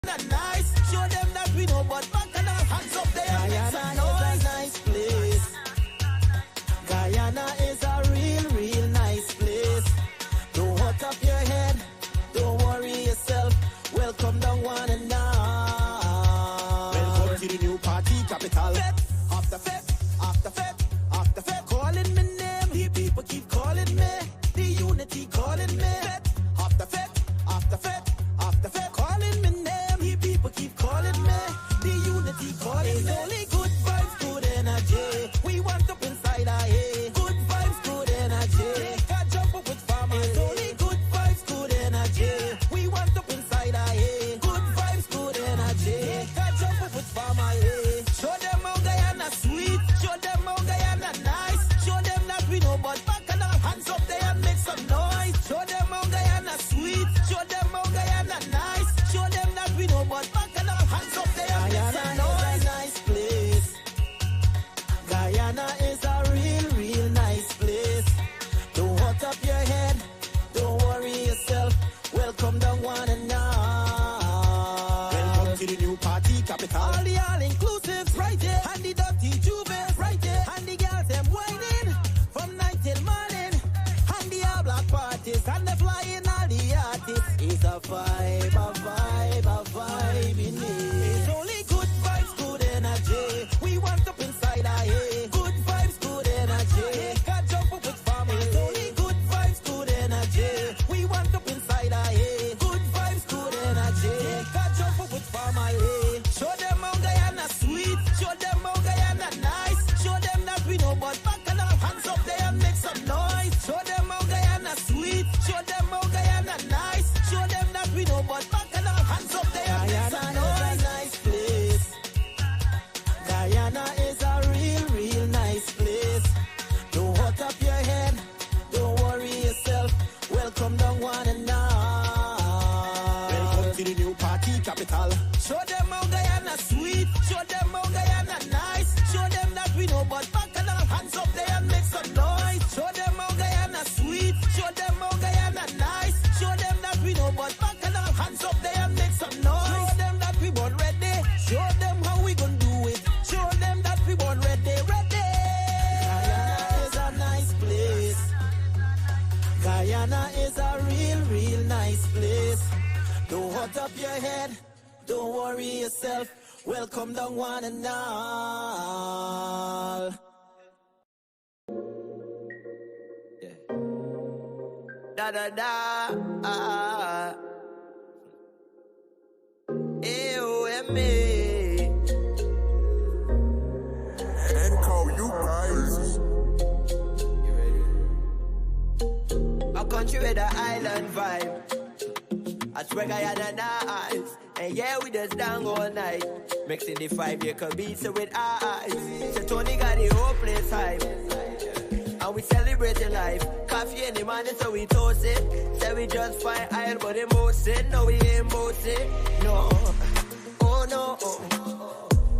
Nice, show them that we know, but back and our hands up there. Guyana is a nice place. Guyana is a real nice place. Don't hot up your head, don't worry yourself. Welcome down one and all. Welcome to the new party capital. Fete, after fete, after fete, after fete. Calling me name, the people keep calling me. The unity calling me. Fete, after fete, after fete, after fete. Calling me name, the people keep calling me. The unity calling me. Only good vibes, good energy. We want up inside our head. Good vibes, good energy. Take a jump up with farmers. Only good vibes, good energy. We want up inside our head. Good vibes, good energy. Take a jump up with farmers. Show them how Guyana sweet. Show them how Guyana nice. Show them that we know, but back and our hands up there and make some noise. Show them how Guyana sweet. Show them how Guyana nice. Show them that we know, but back and our hands up there and make some noise. Nice place. Guyana is a real nice place. Don't hot up your head, don't worry yourself. Welcome down one and all. Welcome to the new party capital. All the all-inclusives right here, and the dirty juves right here, and the girls them whining from night till morning, and the all black parties, and the flying all the artists. It's a vibe, a vibe in it. It's only good vibes, good energy. We want up inside our head. Good vibes, good energy. Take a jump up with farmers. It's only good vibes, good energy. We want up inside our head. Good vibes, good energy. Take a jump up with farmers. Show them how Guyana sweet. Show them how Guyana nice. Show them that we know, but back and our hands up there and make some noise. Show them how Guyana sweet. Show them how Guyana nice. Show them that we know, but back and our hands up there and make some noise. Nice place. Guyana is a real nice place. Don't hot up your head, don't worry yourself. Welcome down one and all. Welcome to the new party capital. Show them how Guyana sweet. Show them how Guyana nice. Show them that we know, but back and our hands up there and make some noise. Show them how Guyana sweet. Show them how Guyana nice. Show them that we know, but back and our hands up there and make some noise. Show them that we born ready. Show them how we gon' do it. Show them that we born ready. Guyana is a nice place. Guyana is a real nice place. Don't hot up your head, don't worry yourself. Welcome down one and all. Yeah. Da da da. A-O-M-A. And call you guys. You ready? A country with an island vibe. I swear Guyana nice. And yeah, we just down all night. Mixing the 5-year 𝒄𝒐𝒑𝒚𝒓𝒊𝒈𝒂𝒂💏 with eyes. So Tony got the whole place hype. And we celebrating life. Coffee in the morning, so we toast it. Say we just fine aisle, but they most it. No, we ain't most it. No. Oh no.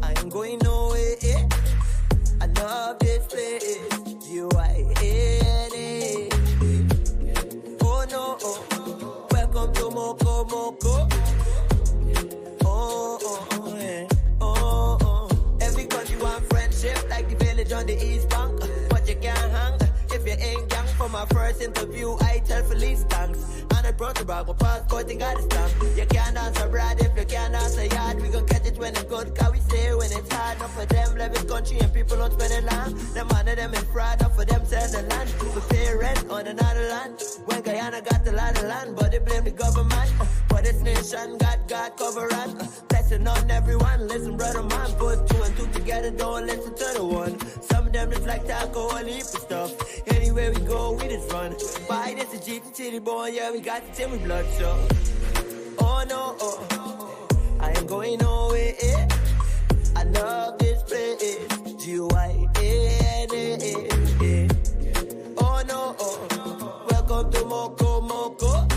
I ain't going nowhere. I love this place. 𝒐𝒑𝒚𝒓𝒊𝒈𝒂𝒂💏. Oh no. Welcome to Moko Moko. Every country want friendship, like the village on the East Bank. But you can't hang if you ain't gang. For my first interview, I tell police thanks. And I brought the bag, my passport, they got a stamp. You can't dance abroad if you can't dance a yard. We gon' catch it when it's good, cause we say when it's hard. Not for them, live in country and people don't spend it long. Them under them in fraud, not for them sell the land. We pay rent on another land. When Guyana got a lot of land, but they blame the government. But this nation got God cover us. Blessing on everyone, listen brother man. Put 2 and 2 together, don't listen to the one. Some of them just like to alcohol, heap of stuff. Anywhere we go, we just run. Buy this a GT boy, yeah, we got the team with blood, so. Oh no, I ain't going nowhere. I love this place. 𝒐𝒑𝒚𝒓𝒊𝒈𝒂𝒂💏. Oh no, welcome to Moko Moko.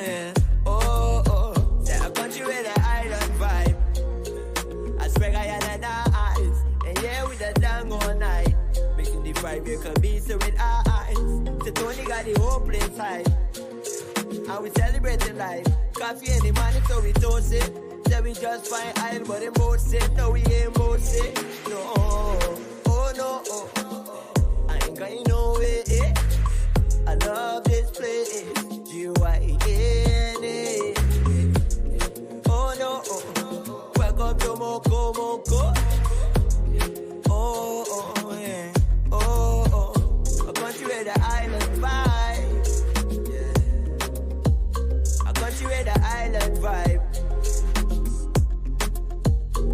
Yeah. Say a country with an island vibe. I swear Guyana nice. And yeah, we just down all night. Making the 5-year 𝒄𝒐𝒑𝒚𝒓𝒊𝒈𝒂𝒂💏 with eyes. So Tony got the whole place hype. And we celebrating life. Coffee any money, so we toast it. Say we just fine iron, but they most it. No, we ain't most it. No, oh no, I ain't going nowhere. I love this place. G-Y-N-A. Oh no, welcome to Moko Moko. Oh yeah, oh. I got you with the island vibe. I got you with the island vibe.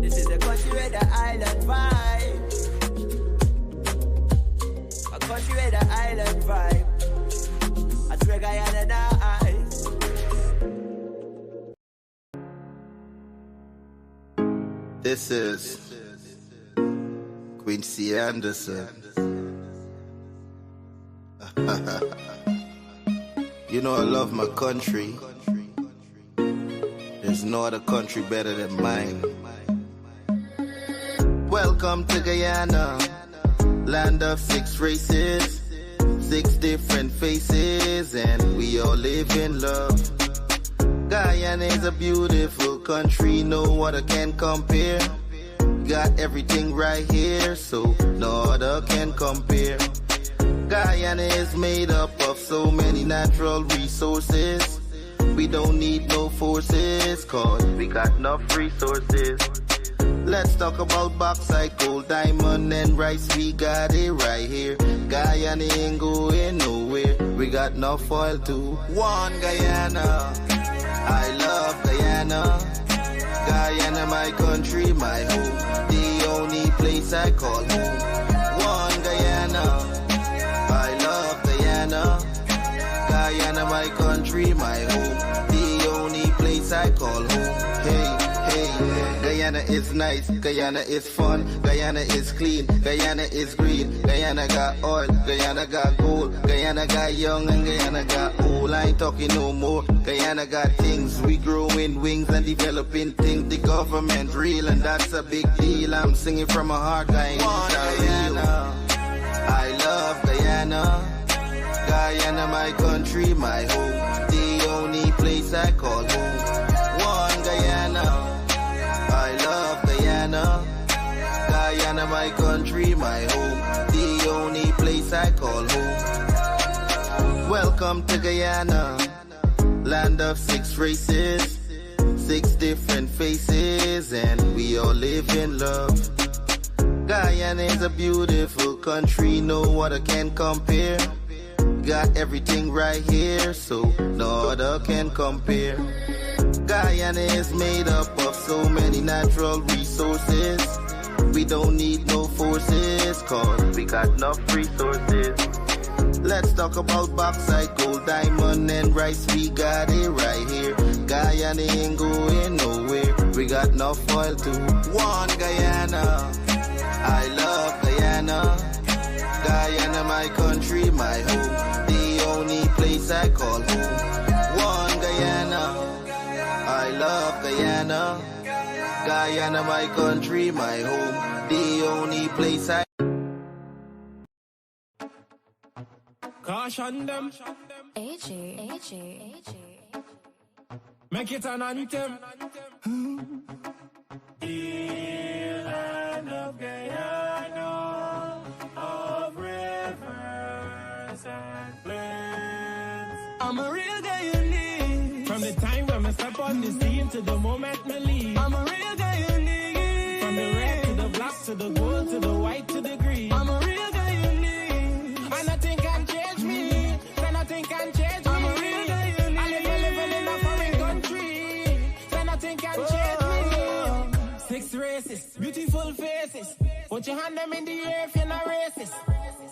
This is the country with the island vibe. I got you with the island vibe. I swear Guyana nice. This is Quincy Anderson. You know I love my country. There's no other country better than mine. Welcome to Guyana, land of 6 races, 6 different faces, and we all live in love. Guyana is a beautiful country, no other can compare. Got everything right here, so no other can compare. Guyana is made up of so many natural resources. We don't need no forces, cause we got enough resources. Let's talk about bauxite, gold, diamond, and rice. We got it right here. Guyana ain't going nowhere. We got enough oil too. One Guyana, I love Guyana. Guyana, my country, my home. The only place I call home. One Guyana, I love Guyana. Guyana, my country, my home. The only place I call home. Hey. Guyana is nice, Guyana is fun, Guyana is clean, Guyana is green, Guyana got oil, Guyana got gold, Guyana got young and Guyana got old. I ain't talking no more. Guyana got things, we growing wings and developing things. The government real and that's a big deal. I'm singing from my heart, Guyana. I love Guyana. Guyana, my country, my home. The only place I call home. One Guyana. I love Guyana. Guyana, my country, my home. The only place I call home. Welcome to Guyana, land of 6 races, 6 different faces, and we all live in love. Guyana is a beautiful country, no other can compare. Got everything right here, so no other can compare. Guyana is made up of so many natural resources. We don't need no forces, cause we got enough resources. Let's talk about bauxite, gold, diamond, and rice. We got it right here. Guyana ain't going nowhere. We got enough oil too. One Guyana, I love Guyana. Guyana, my country, my home. The only place I call home. One Guyana, I love Guyana. Guyana, my country, my home. The only place I... Caution them. AG. Make it an anthem. Land of Guyana, of rivers and plains. I'm a real Guyanese. From the time when I step on the scene to the moment me leave. I'm a real Guyanese. From the red to the black to the gold to the white to the green. I'm a real Guyanese. And nothing can change me. So nothing can change me. I'm a real Guyanese. I living in a foreign country. So nothing can change me. 6 races, beautiful faces. Put your hand them in the air if you're not racist.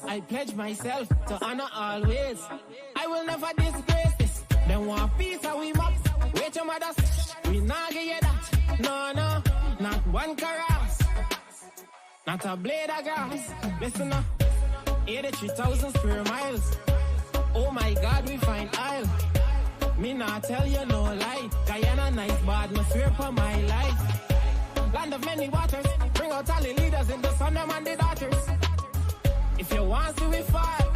I pledge myself to honor always. I will never disgrace this. Then want peace how we map. Wait your mothers, we not get you that. No, not one caress. Not a blade of grass. Listen up, 83,000 square miles. Oh my God, we find aisle. Me not tell you no lie. Guyana nice, but me swear for my life. Land of many waters, bring out all the leaders in the son them and the daughters. If you want to we fight,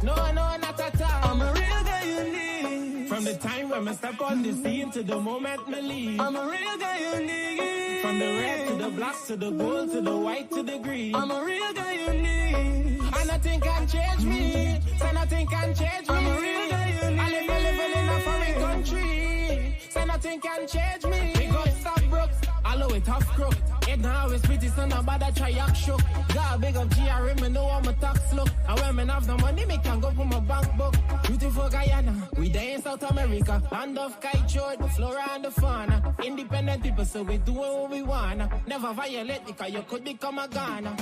no, not at all. I'm a real Guyanese. From the time when I step on the scene to the moment me leave, I'm a real guy you need. From the red to the black to the gold to the white to the green, I'm a real guy you need. And nothing can change me, so nothing can change me. I'm a real guy you need. I live in a foreign country, so nothing can change me. We got stop broke, although it tough crook. It now is pretty, so nobody try act shook. Got big up GRM, me know how my tax look. And when me have the money, me can go for my bank book. Beautiful Guyana, we there in South America. Land of kite, the flora and the fauna. Independent people, so we doing what we wanna. Never violate, because you could become a Ghana.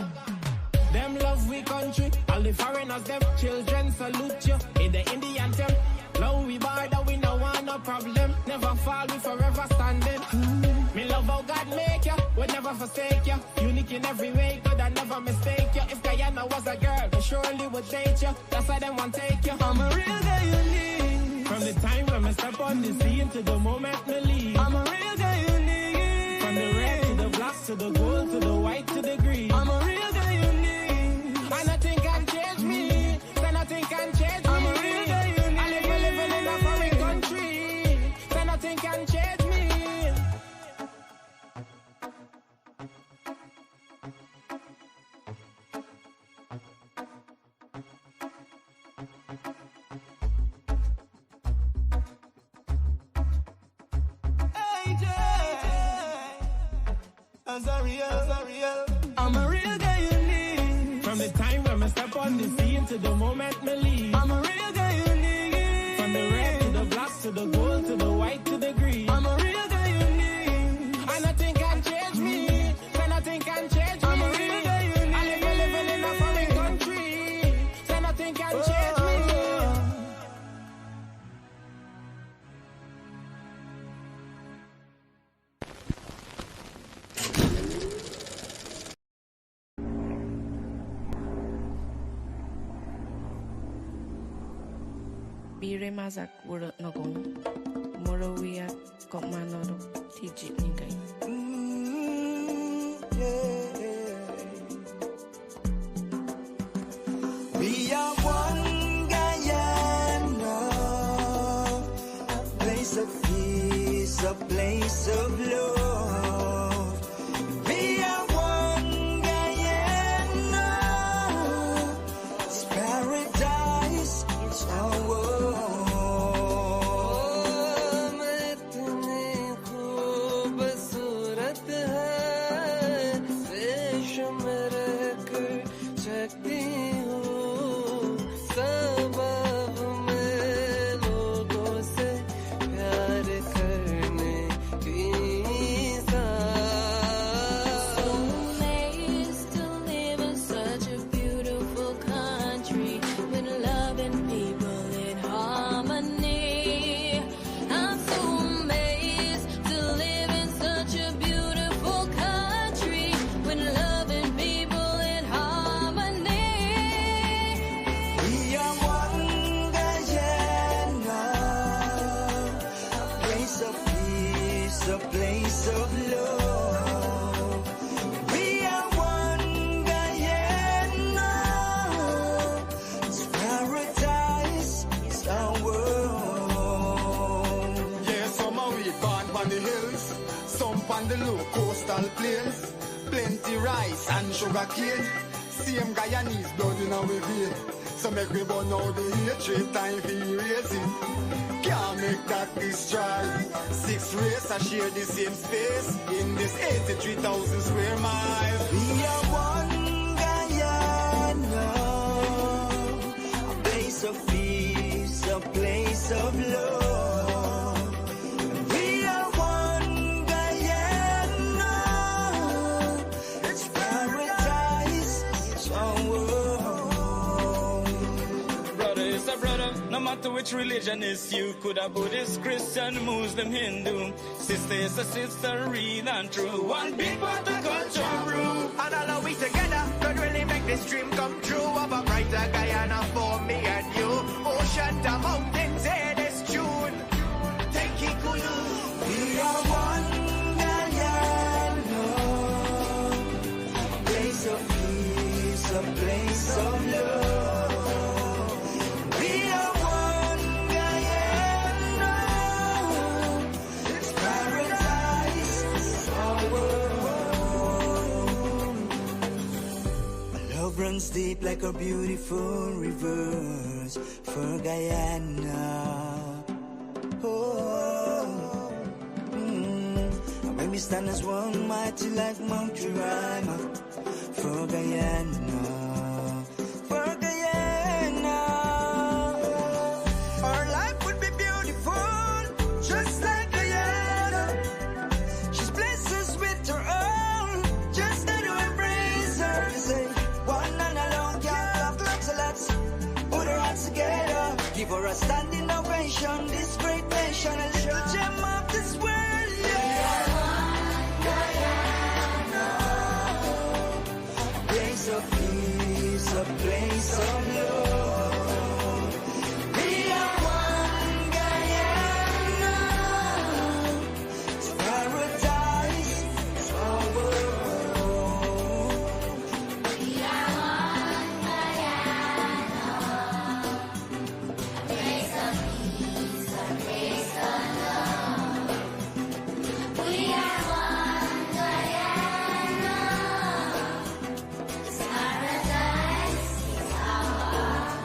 Them love we country, all the foreigners, them children salute you. In the Indian temple, love we border, we no want no problem. Never fall, we forever standing. Me love how God make you, would never forsake you. Unique in every way, God I never mistake you. If Guyana was a girl, they surely would date you. That's why they want take you. I'm a real guy you need. From the time when I step on the scene to the moment me leave, I'm a real guy you need. From the red to the black to the gold to the white to the green, I'm a real guy you need. And nothing can change me, so nothing can change me. I'm a real guy you need. I live in a foreign country, so nothing can change me. I'm a real guy you need. From the time when I step on the scene to the moment me leave, I'm a real guy you need. From the red to the black to the gold to the white to the green, I'm a real guy you need. And nothing can change me, so nothing can change me. I'm a real guy you need. I live in a foreign country, so nothing can change me. Bire mazak wuro nogong, moro wia kok manoro tijik nikai. We are one Guyana, a place of peace, a place of love. We are one Guyana, it's paradise, it's our world. Coastal plains, plenty rice and sugar cane. Same Guyanese blood in our vein. So make we burn out the hatred, time for erase it. Can't make that destroy. 6 races share the same space in this 83,000 square miles. We are one Guyana, a place of peace, a place of love. No matter which religion is you, could a Buddhist, Christian, Muslim, Hindu. Sister is a sister, real and true. One big pot of culture brew. And all of we together could really make this dream come true. Of a brighter Guyana for me and you. Ocean to mountains, hear this tune. Take it cool. We are one Guyana, a place of peace, a place of love. We are one Guyana, runs deep like a beautiful rivers for Guyana. Oh, and when we stand as one, mighty like Mount Jerima for Guyana, for Guyana. Our life would be beautiful, just like Guyana. She's blessed us with her own, just to embrace her. Say, one and alone can't clap, so let's put our hands together. Give her a standing ovation, this great nation, a little gem of this world, yeah. A place of peace, a place of love. We are one Guyana. It's paradise, it's our world. We are one Guyana. A place of peace, a place of love. We are one Guyana. It's paradise, it's our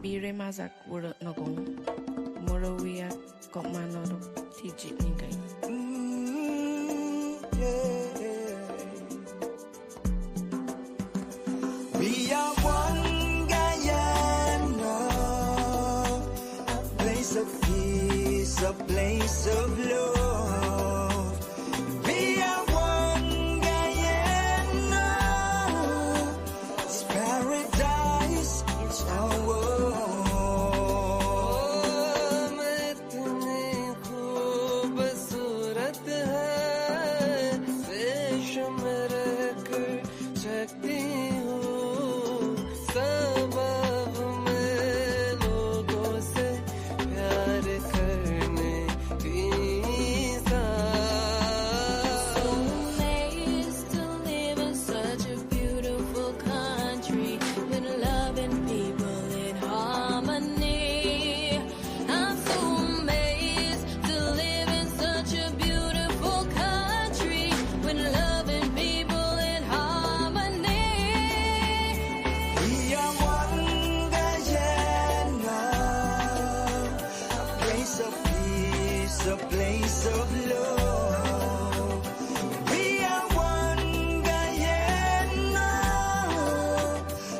𝒐𝒐𝒕𝒆 We are one Guyana, a place of peace, a place of love. We are one Guyana, it's paradise, it's our world. A place of love. We are one Guyana.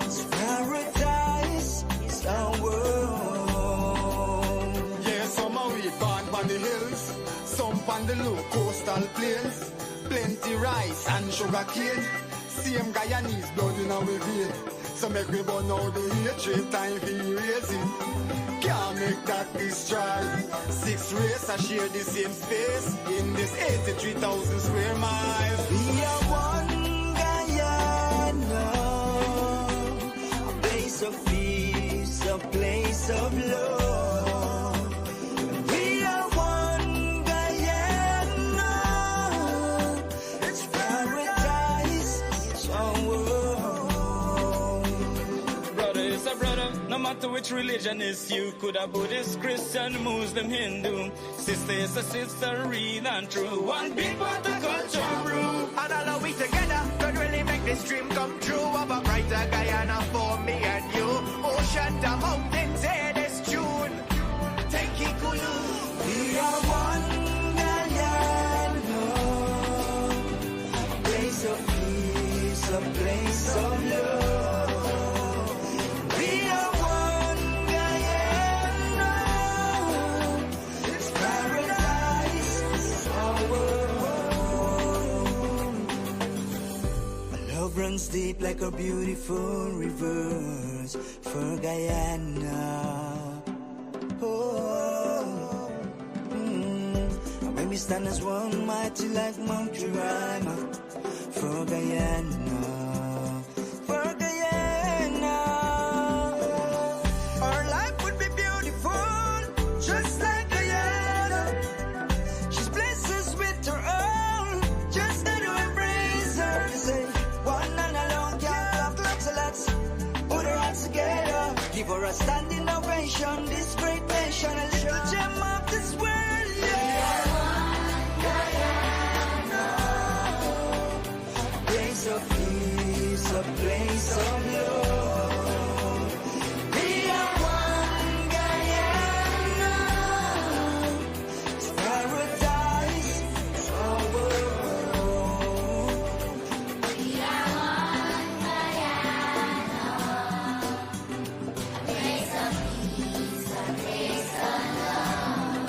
It's paradise, it's our world. Yeah, some are we born on the hills, some on the low coastal plains. Plenty rice and sugar cane. Same Guyanese blood in our vein. So make we burn out the hatred, time for erasing. Can't make that destroy. 6 races share the same space in this 83,000 square miles. We are one Guyana, a place of peace, a place of love. We are one Guyana, it's paradise, it's our world. Brother is a brother, no matter which religion is you. Could have Buddhist, Christian, Muslim, Hindu. Sister is a sister, real and true. One big part of culture brew. And all of we together could really make this dream come true. Of a brighter Guyana for me and you. Ocean to mountains, hear this tune. Take it cool. We are one Guyana, a place of peace, a place of love. We are one Guyana, it's paradise, it's our world. My love runs deep like a beautiful rivers for Guyana. Oh, and when we stand as one, mighty like Mount Jerima for Guyana, for Guyana. Our life would be beautiful, just like Guyana. She's blessed us with her own, for a standing ovation. This great nation, a little gem of this world. A place of peace, a place of love. We are one Guyana. Paradise is our world. We are one Guyana. A place of peace, a place of love.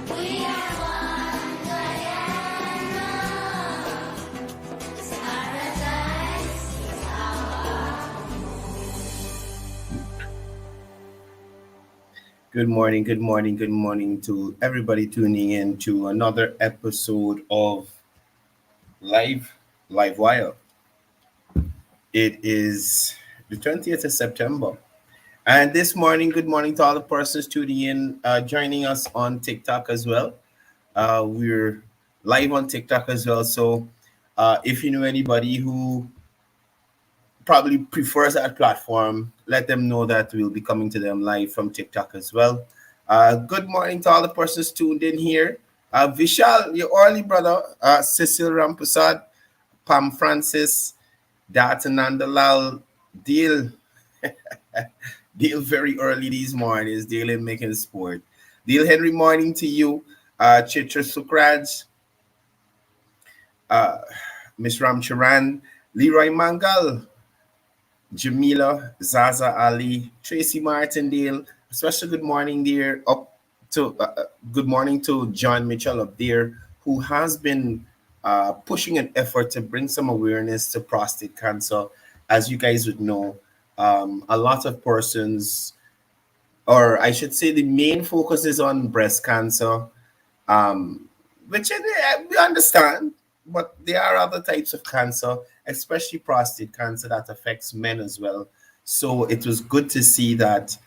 We are one Guyana. This paradise is our. Good morning, good morning, good morning to everybody tuning in to another episode of Livewire. It is the 20th of September. And this morning, good morning to all the persons tuning in, joining us on TikTok as well. We're live on TikTok as well. So if you know anybody who probably prefers that platform, let them know that we'll be coming to them live from TikTok as well. Good morning to all the persons tuned in here. Vishal, your early brother, 𝒊𝒏𝒂𝒊𝒕𝒄, Pam Francis, Datanandalal, Deal. Deal very early these mornings, Deal in making sport. Deal Henry, morning to you. 𝒄𝒐𝒑𝒚𝒓𝒊𝒈𝒄, Miss Ramcharan, Leroy Mangal, Jamila, Zaza Ali, Tracy Martindale, special good morning there good morning to John Mitchell up there, who has been pushing an effort to bring some awareness to prostate cancer. As you guys would know, a lot of persons, or I should say the main focus is on breast cancer, which we understand, but there are other types of cancer, especially prostate cancer, that affects men as well. So it was good to see that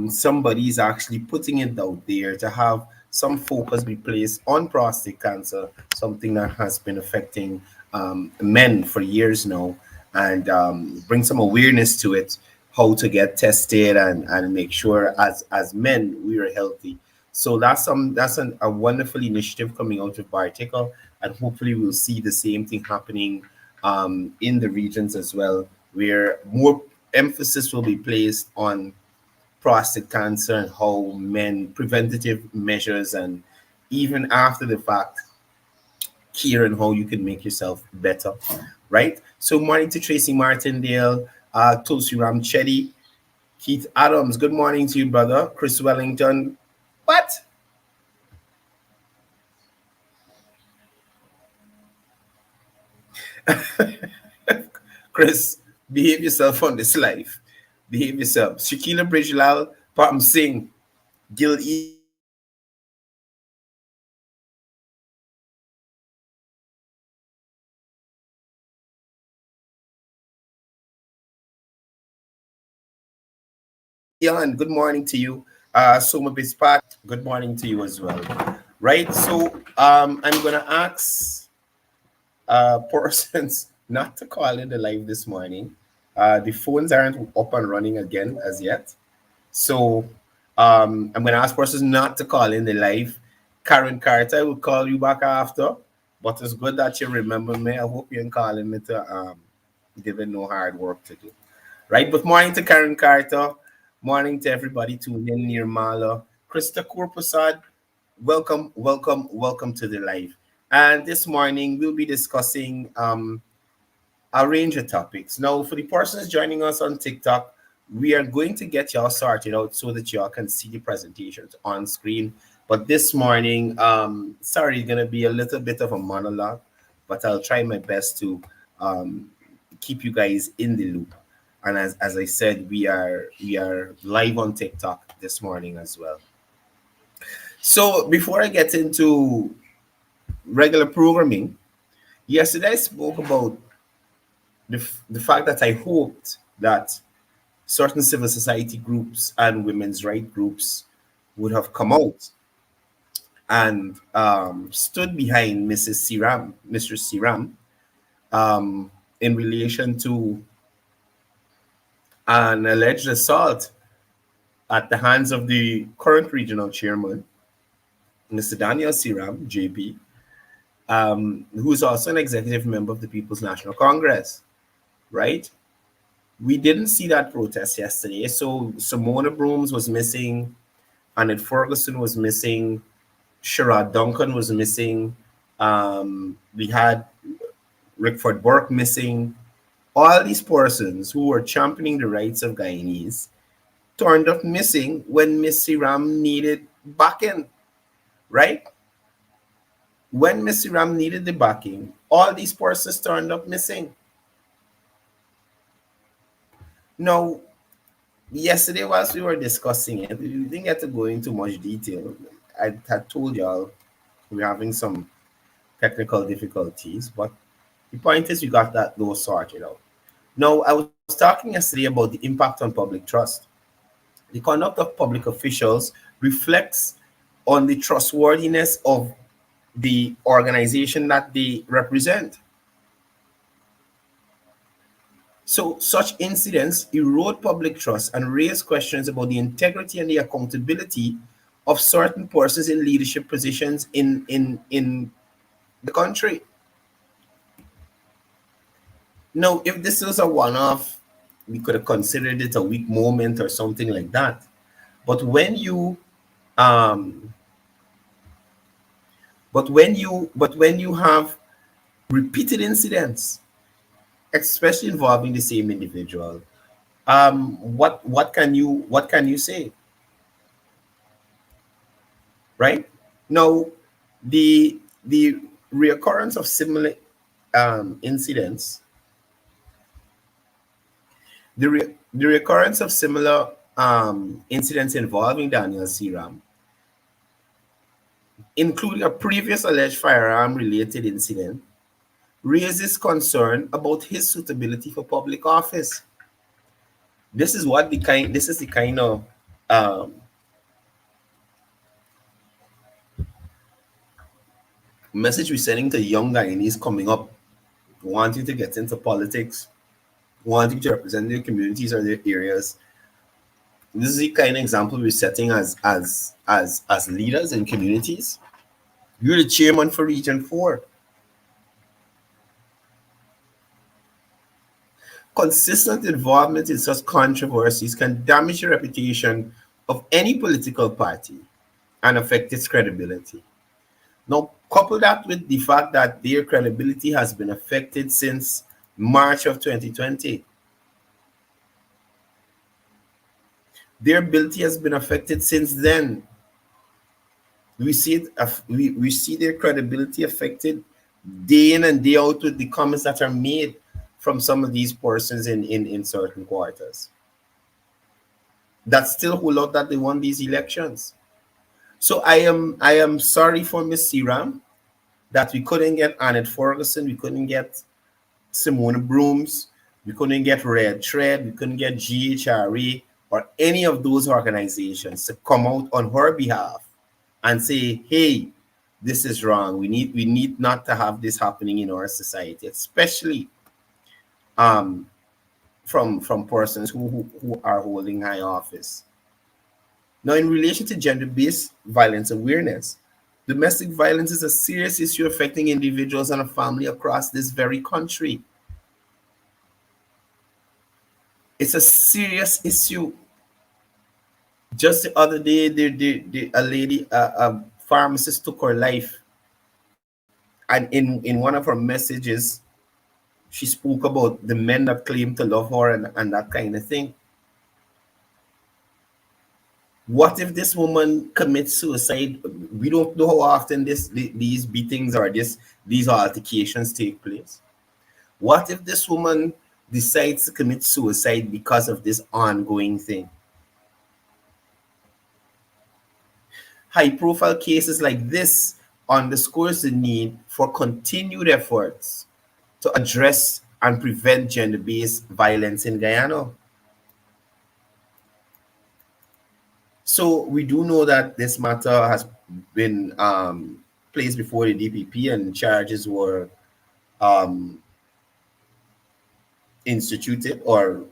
somebody's actually putting it out there to have some focus be placed on prostate cancer, something that has been affecting men for years now, and bring some awareness to it, how to get tested and make sure as men we are healthy. So that's a wonderful initiative coming out of 𝒏𝒐𝒂𝒊𝒆𝒄, and hopefully we'll see the same thing happening in the regions as well, where more emphasis will be placed on prostate cancer and how men preventative measures, and even after the fact, care and how you can make yourself better, right? So morning to Tracy Martindale, Tulsi Ramchetty, Keith Adams, good morning to you, brother. Chris Wellington, what? Chris, behave yourself on this life. Behave yourself. Shakila Brijlal, Pam Singh, Gil Ian, good morning to you. Soma Bispat, good morning to you as well. Right, so I'm gonna ask persons not to call in the live this morning. The phones aren't up and running again as yet. So I'm going to ask persons not to call in the live. Karen Carter will call you back after, but it's good that you remember me. I hope you're calling me to give it no hard work to do. Right, but morning to Karen Carter. Morning to everybody tuning in near Mala. Krista Korprasad, welcome, welcome, welcome to the live. And this morning we'll be discussing a range of topics. Now, for the persons joining us on TikTok, we are going to get y'all sorted out so that y'all can see the presentations on screen. But this morning, sorry, it's going to be a little bit of a monologue, but I'll try my best to keep you guys in the loop. And as I said, we are live on TikTok this morning as well. So before I get into regular programming, yesterday I spoke about the fact that I hoped that certain civil society groups and women's rights groups would have come out and stood behind Mistress Seram, in relation to an alleged assault at the hands of the current regional chairman, Mr. Daniel Siram, JP, who is also an executive member of the People's National Congress, right? We didn't see that protest yesterday. So Simona Brooms was missing, Annette Ferguson was missing, Sherrod Duncan was missing. We had Rickford Burke missing. All these persons who were championing the rights of Guyanese turned up missing when Miss Siram needed backing, right? When Miss Siram needed the backing, all these persons turned up missing. Now, yesterday, whilst we were discussing it, we didn't get to go into much detail. I had told y'all we're having some technical difficulties, but the point is we got those sorted out. Now, I was talking yesterday about the impact on public trust. The conduct of public officials reflects on the trustworthiness of the organization that they represent. So such incidents erode public trust and raise questions about the integrity and the accountability of certain persons in leadership positions in the country. Now, if this was a one-off, we could have considered it a weak moment or something like that. But when you have repeated incidents, especially involving the same individual, what can you say? Right? Now, the reoccurrence of similar incidents, the recurrence of similar incidents involving Daniel Siram, including a previous alleged firearm-related incident, raises concern about his suitability for public office. This is the kind of message we're sending to young Guyanese coming up, wanting to get into politics, wanting to represent their communities or their areas. This is the kind of example we're setting as leaders in communities. You're the chairman for Region 4. Consistent involvement in such controversies can damage the reputation of any political party and affect its credibility. Now, couple that with the fact that their credibility has been affected since March of 2020. Their ability has been affected since then. We see it. We see their credibility affected day in and day out with the comments that are made from some of these persons in certain quarters that still hold out that they won these elections. So I am sorry for Miss Siram that we couldn't get Annette Ferguson, we couldn't get Simona Brooms, we couldn't get Red Thread, we couldn't get GHRA or any of those organizations to come out on her behalf and say, hey, this is wrong. We need not to have this happening in our society, especially from persons who are holding high office. Now, in relation to gender-based violence awareness, domestic violence is a serious issue affecting individuals and a family across this very country. It's a serious issue. Just the other day, a lady, a pharmacist, took her life. And in one of her messages, she spoke about the men that claim to love her and that kind of thing. What if this woman commits suicide? We don't know how often these beatings or these altercations take place. What if this woman decides to commit suicide because of this ongoing thing? High-profile cases like this underscores the need for continued efforts to address and prevent gender-based violence in Guyana. So we do know that this matter has been placed before the DPP and charges were instituted, or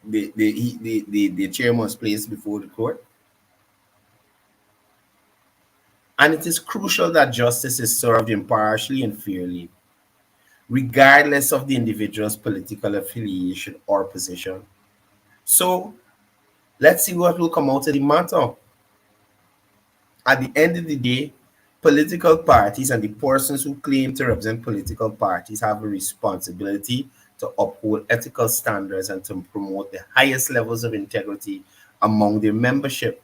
the chairman was placed before the court. And it is crucial that justice is served impartially and fairly, regardless of the individual's political affiliation or position. So let's see what will come out of the matter. At the end of the day, political parties and the persons who claim to represent political parties have a responsibility to uphold ethical standards and to promote the highest levels of integrity among their membership.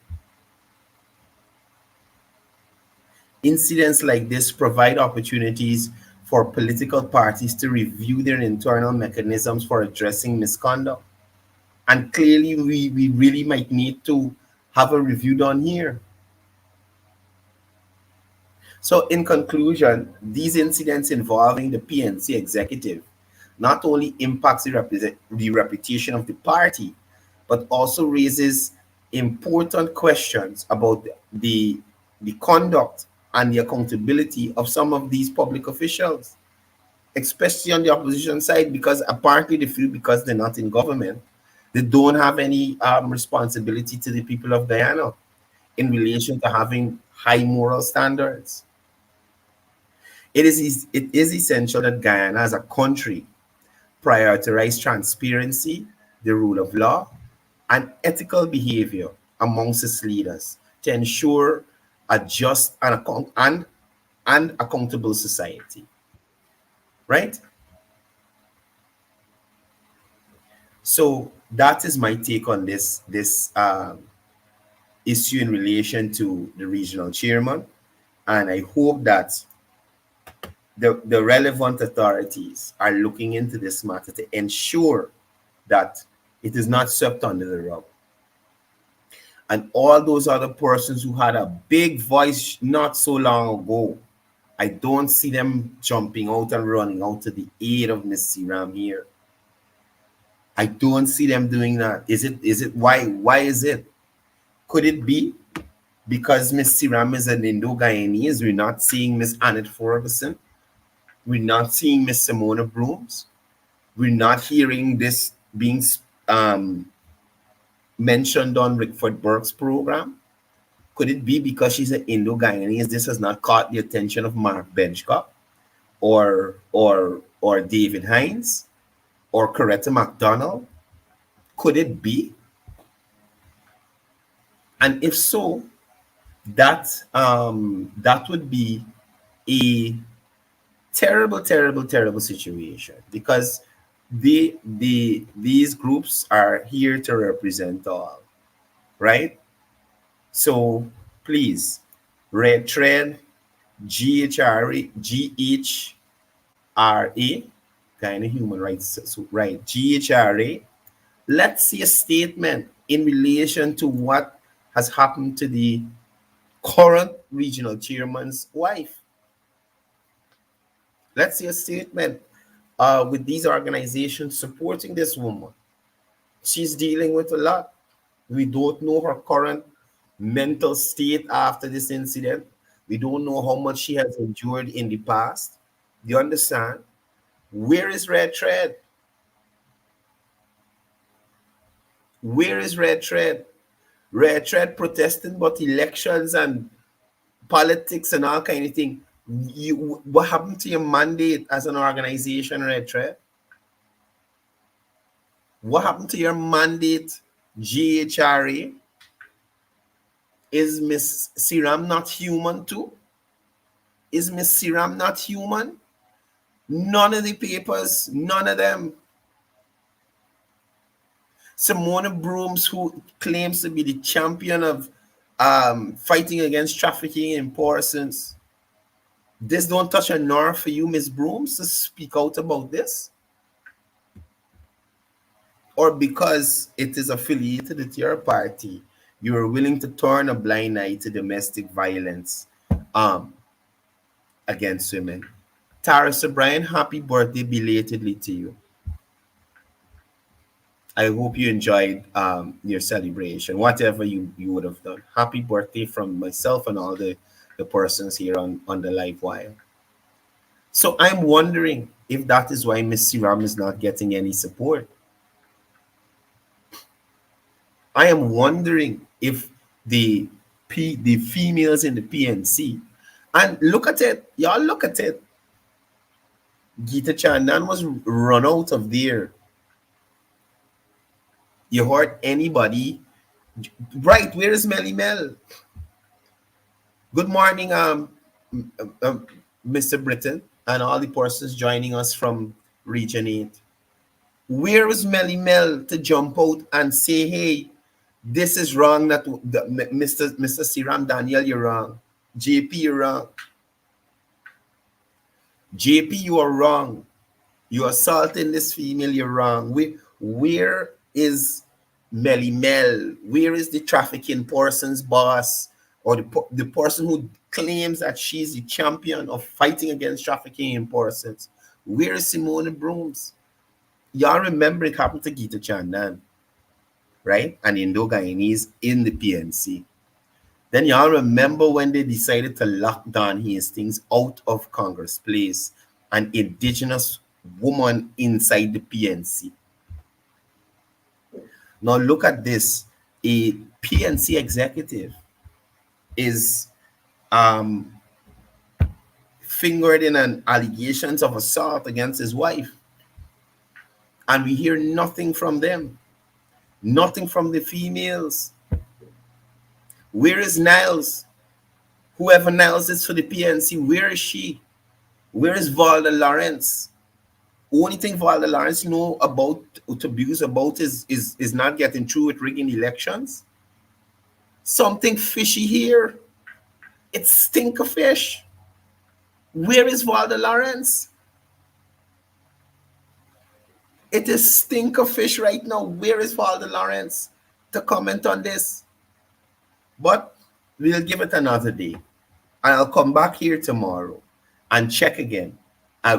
Incidents like this provide opportunities for political parties to review their internal mechanisms for addressing misconduct. And clearly, we really might need to have a review done here. So in conclusion, these incidents involving the PNC executive not only impacts the reputation of the party, but also raises important questions about the conduct and the accountability of some of these public officials, especially on the opposition side, because apparently they feel because they're not in government, they don't have any responsibility to the people of Guyana in relation to having high moral standards. It is essential that Guyana as a country prioritize transparency, the rule of law, and ethical behavior amongst its leaders to ensure a just and accountable society. Right? So that is my take on this issue in relation to the regional chairman, and I hope that the relevant authorities are looking into this matter to ensure that it is not swept under the rug. And all those other persons who had a big voice not so long ago, I don't see them jumping out and running out to the aid of Ms. Siram here. I don't see them doing that. Is it why is it? Could it be because Ms. Siram is an Indo-Guyanese? We're not seeing Ms. Annette Ferguson. We're not seeing Ms. Simona Brooms. We're not hearing this being mentioned on Rickford Burke's program. Could it be because she's an Indo-Guyanese? This has not caught the attention of Mark Benchcock or David Hines or Coretta McDonald? Could it be? And if so, that would be a terrible situation, because these groups are here to represent all, right? So please, Red Thread, GHRA, kind of human rights, right? GHRA, let's see a statement in relation to what has happened to the current regional chairman's wife. Let's see a statement with these organizations supporting this woman. She's dealing with a lot. We don't know her current mental state after this incident. We don't know how much she has endured in the past. Do you understand? Where is Red Thread? Where is Red Thread? Red Thread protesting about elections and politics and all kind of thing. What happened to your mandate as an organization, Red Thread? What happened to your mandate, GHRA? Is Miss Siram not human too? Is Miss Siram not human? None of the papers, none of them. Simona Brooms, who claims to be the champion of fighting against trafficking in persons. This don't touch a nerve for you, Miss Brooms, to speak out about this? Or because it is affiliated with your party, you are willing to turn a blind eye to domestic violence against women? Taris O'Brien, happy birthday belatedly to you. I hope you enjoyed your celebration, whatever you would have done. Happy birthday from myself and all the persons here on the Livewire. So I'm wondering if that is why Miss Siram is not getting any support. I am wondering if the females in the PNC, and look at it, y'all look at it. Geeta Chandan was run out of there. You heard anybody? Right, where is Melly Mel? Good morning, Mr. Britton, and all the persons joining us from Region 8. Where is Melly Mel to jump out and say, hey, this is wrong, that Mr. Siram Daniel, you're wrong. JP, you're wrong. JP, you are wrong. You're assaulting this female, you're wrong. Where is Melly Mel? Where is the trafficking person's boss, or the person who claims that she's the champion of fighting against trafficking in persons? Where is Simone Brooms? Y'all remember it happened to Geeta Chandan, right? And Indo Guyanese in the PNC. Then y'all remember when they decided to lock Don Hastings out of Congress Place, an indigenous woman inside the PNC. Now look at this. A PNC executive is fingered in an allegations of assault against his wife. And we hear nothing from them. Nothing from the females. Where is Niles? Whoever Niles is for the PNC, where is she? Where is Valda Lawrence? Only thing Valda Lawrence know about to abuse about is not getting through with rigging elections. Something fishy here. It's stinker fish. Where is Valda Lawrence? It is stinker fish right now. Where is Valda Lawrence to comment on this? But we'll give it another day. And I'll come back here tomorrow and check again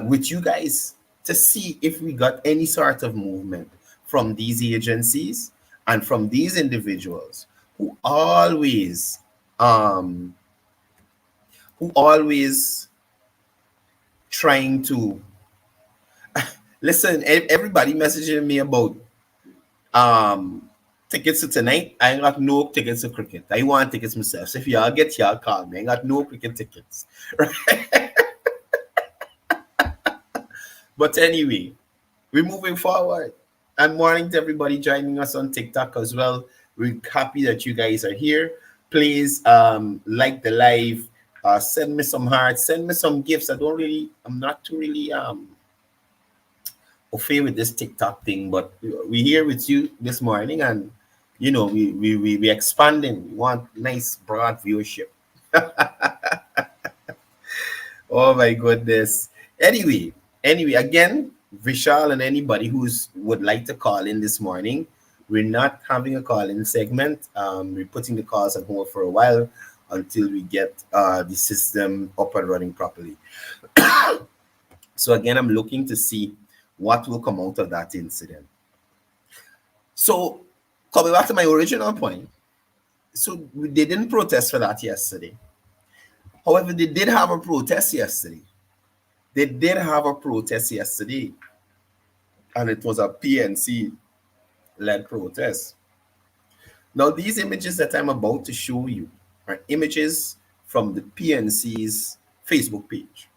with you guys to see if we got any sort of movement from these agencies and from these individuals who always trying to listen. Everybody messaging me about tickets to tonight. I ain't got no tickets to cricket. I want tickets myself. So if y'all get y'all, call me. I ain't got no cricket tickets. Right? But anyway, we're moving forward. And morning to everybody joining us on TikTok as well. We're happy that you guys are here. Please like the live. Send me some hearts. Send me some gifts. I'm not too really okay with this TikTok thing, but we're here with you this morning, and you know we expanding. We want nice broad viewership. Oh my goodness. Anyway, again, Vishal and anybody would like to call in this morning, we're not having a call-in segment. We're putting the calls on hold for a while until we get the system up and running properly. So again, I'm looking to see what will come out of that incident. So coming back to my original point, so they didn't protest for that yesterday. However, they did have a protest yesterday. And it was a PNC-led protest. Now, these images that I'm about to show you are images from the PNC's Facebook page.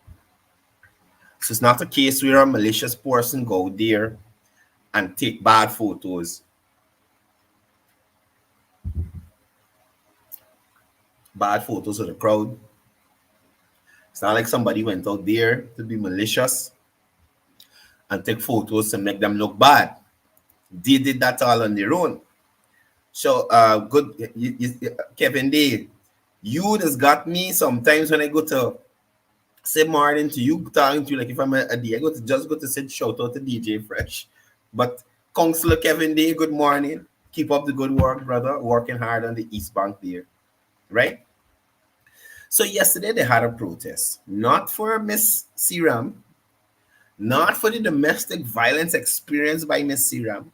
So it's not a case where a malicious person go there and take bad photos. Bad photos of the crowd. It's not like somebody went out there to be malicious and take photos to make them look bad. They did that all on their own. So, Kevin Day, you just got me sometimes when I go to say morning to you, talking to you like if I'm a day, I go to say shout out to DJ Fresh. But Councillor Kevin Day, good morning. Keep up the good work, brother. Working hard on the East Bank there, right? So yesterday they had a protest, not for Miss Siram, not for the domestic violence experienced by Miss Siram,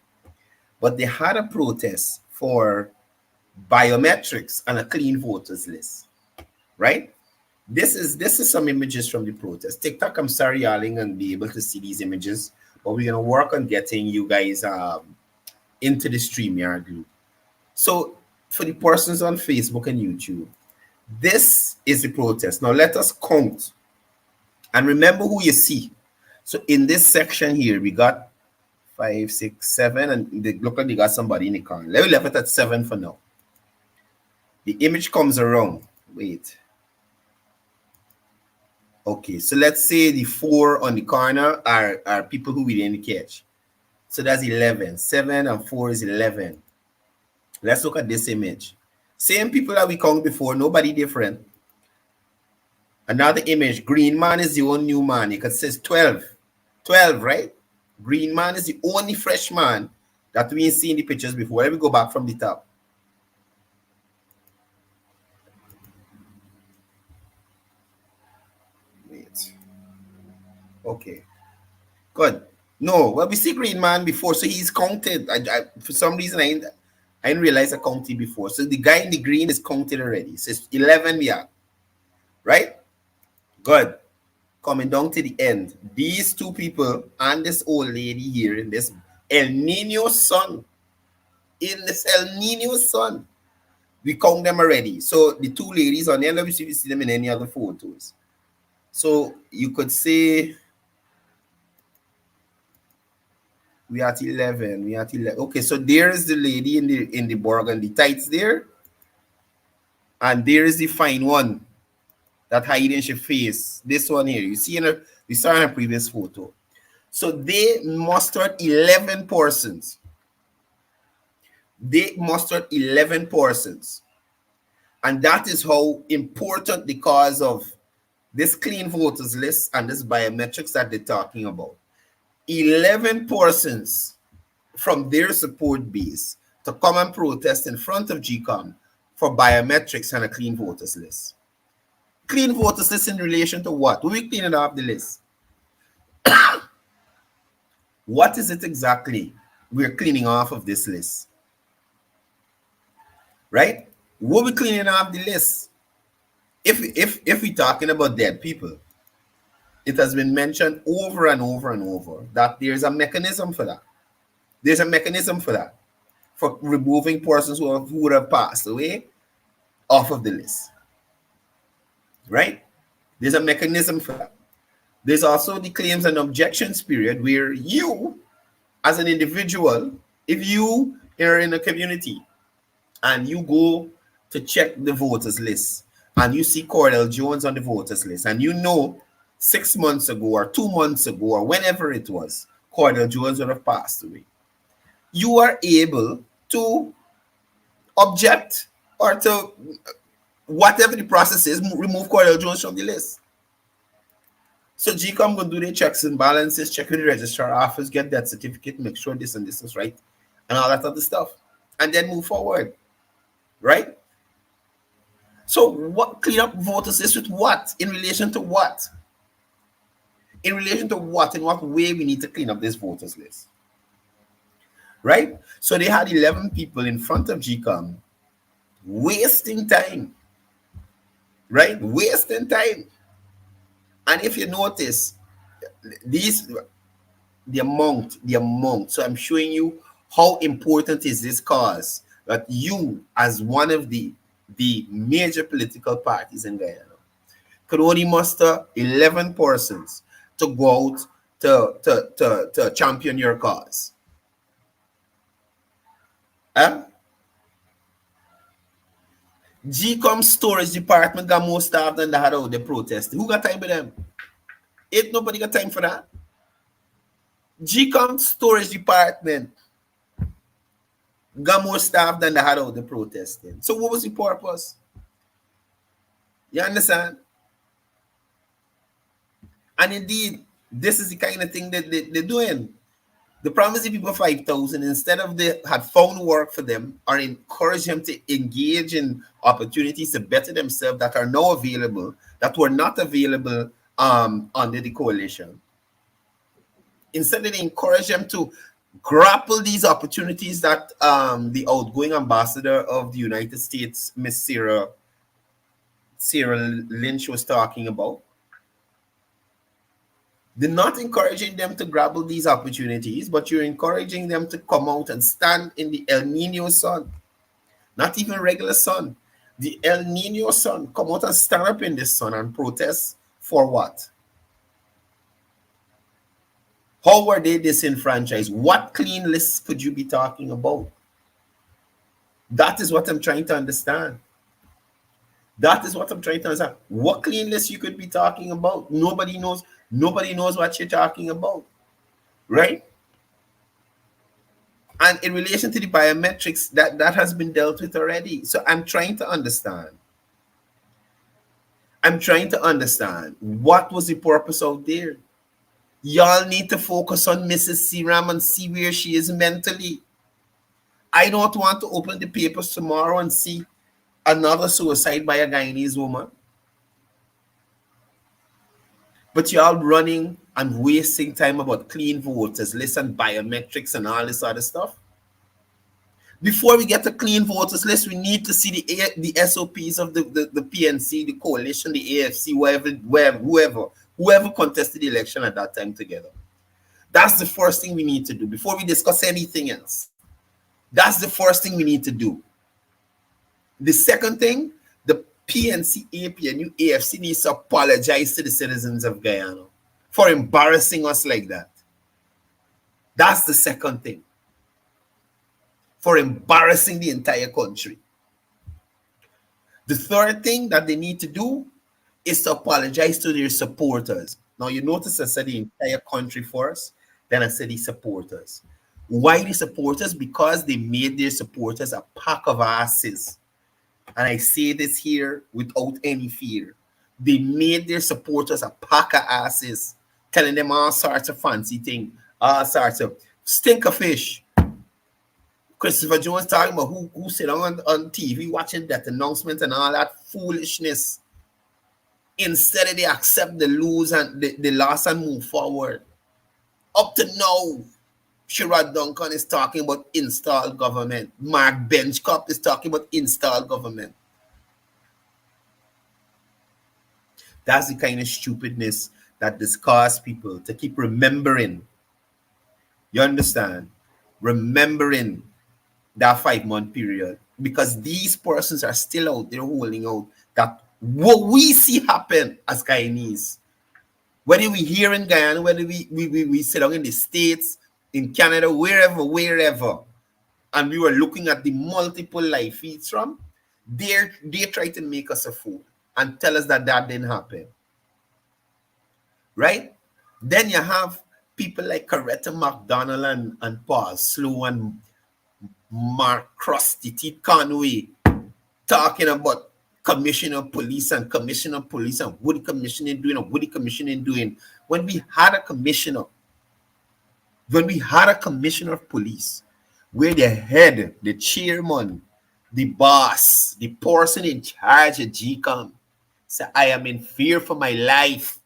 but they had a protest for biometrics and a clean voters list, right? This is some images from the protest. TikTok, I'm sorry y'all ain't gonna be able to see these images, but we're gonna work on getting you guys into the StreamYard group. So for the persons on Facebook and YouTube, this is the protest. Now let us count and remember who you see. So in this section here, we got 5, 6, 7, and they look like they got somebody in the car. Let me leave it at 7 for now. The image comes around. Wait. Okay, so let's say the 4 on the corner are people who we didn't catch. So that's 11. 7 and 4 is 11. Let's look at this image. Same people that we count before, nobody different. Another image, green man is the only new man. It says 12. 12, right? Green man is the only fresh man that we ain't seen the pictures before. Let me go back from the top. Wait. Okay. Good. No, well, we see green man before, so he's counted. For some reason, I didn't realize I counted before. So the guy in the green is counted already. So it's 11 we are. Right? Good. Coming down to the end. These two people and this old lady here in this El Nino sun. In this El Nino sun. We count them already. So the two ladies on there, let me see if you see them in any other photos. So you could say we are at 11. We are at 11. Okay, so there is the lady in the burgundy tights there. And there is the fine one that hiding her face. This one here. You see we saw in a previous photo. So they mustered 11 persons. They mustered 11 persons. And that is how important the cause of this clean voters list and this biometrics that they're talking about. 11 persons from their support base to come and protest in front of GCOM for biometrics and a clean voters list. Clean voters list in relation to what? We're cleaning off the list. What is it exactly we're cleaning off of this list? Right? What we cleaning off the list? If we're talking about dead people, it has been mentioned over and over and over that there's a mechanism for that. There's a mechanism for that, for removing persons who would have passed away off of the list. Right? There's a mechanism for that. There's also the claims and objections period where you, as an individual, if you are in a community and you go to check the voters list and you see Courdel Jones on the voters list and you know 6 months ago or 2 months ago or whenever it was, Courdel Jones would have passed away, you are able to object or to, whatever the process is, remove Courdel Jones from the list. So GCOM will do their checks and balances, check with the registrar office, get that certificate, make sure this and this is right, and all that other stuff, and then move forward. Right? So what clean up voters list with what? In relation to what? In relation to what? In what way we need to clean up this voters list? Right? So they had 11 people in front of GCOM wasting time. Right? Wasting time. And if you notice, the amount. So I'm showing you how important is this cause that you, as one of the major political parties in Guyana, could only muster 11 persons to go out to champion your cause. GCOM storage department got more staff than they had out there protesting. Who got time for them? Ain't nobody got time for that. GCOM storage department got more staff than they had out there protesting. So what was the purpose? You understand? And indeed, this is the kind of thing that they're doing. They promise the people 5,000 instead of they had found work for them or encourage them to engage in opportunities to better themselves that are now available, that were not available under the coalition. Instead, they encourage them to grapple these opportunities that the outgoing ambassador of the United States, Miss Sarah Lynch, was talking about. They're not encouraging them to grapple these opportunities, but you're encouraging them to come out and stand in the El Nino sun Not even regular sun. The El Nino sun. Come out and stand up in this sun and protest for what? How were they disenfranchised? What clean lists could you be talking about? That is what I'm trying to understand. That is what I'm trying to understand. What clean list you could be talking about? Nobody knows. Nobody knows what you're talking about, right? And in relation to the biometrics, that has been dealt with already. So I'm trying to understand. I'm trying to understand what was the purpose out there. Y'all need to focus on Mrs. Seram and see where she is mentally. I don't want to open the papers tomorrow and see another suicide by a Guyanese woman. But y'all running and wasting time about clean voters list and biometrics and all this other stuff. Before we get to clean voters list, we need to see the SOPs of the PNC, the coalition, the AFC, whoever contested the election at that time together. That's the first thing we need to do before we discuss anything else. That's the first thing we need to do. The second thing, the PNC, APNU, AFC needs to apologize to the citizens of Guyana for embarrassing us like that. That's the second thing. For embarrassing the entire country. The third thing that they need to do is to apologize to their supporters. Now, you notice I said the entire country first, then I said the supporters. Why the supporters? Because they made their supporters a pack of asses. And I say this here without any fear. They made their supporters a pack of asses, telling them all sorts of fancy things, all sorts of stink of fish. Christopher Jones talking about who sit on TV watching that announcement and all that foolishness. Instead of they accept the lose and the loss and move forward. Up to now, Sherrod Duncan is talking about installed government. Mark Benchcop is talking about installed government. That's the kind of stupidness that disgusts people to keep remembering. You understand? Remembering that 5-month period, because these persons are still out there holding out that what we see happen as Guyanese, whether we here in Guyana, whether we sit down in the States, in Canada, wherever, and we were looking at the multiple live feeds from, they try to make us a fool and tell us that didn't happen. Right? Then you have people like Coretta McDonald and Paul Slow and Mark Crusty Teeth Conway talking about commissioner of police and what the commissioner doing and what the commissioner doing. When we had a commissioner of police, where the head, the chairman, the boss, the person in charge of GCOM said, I am in fear for my life.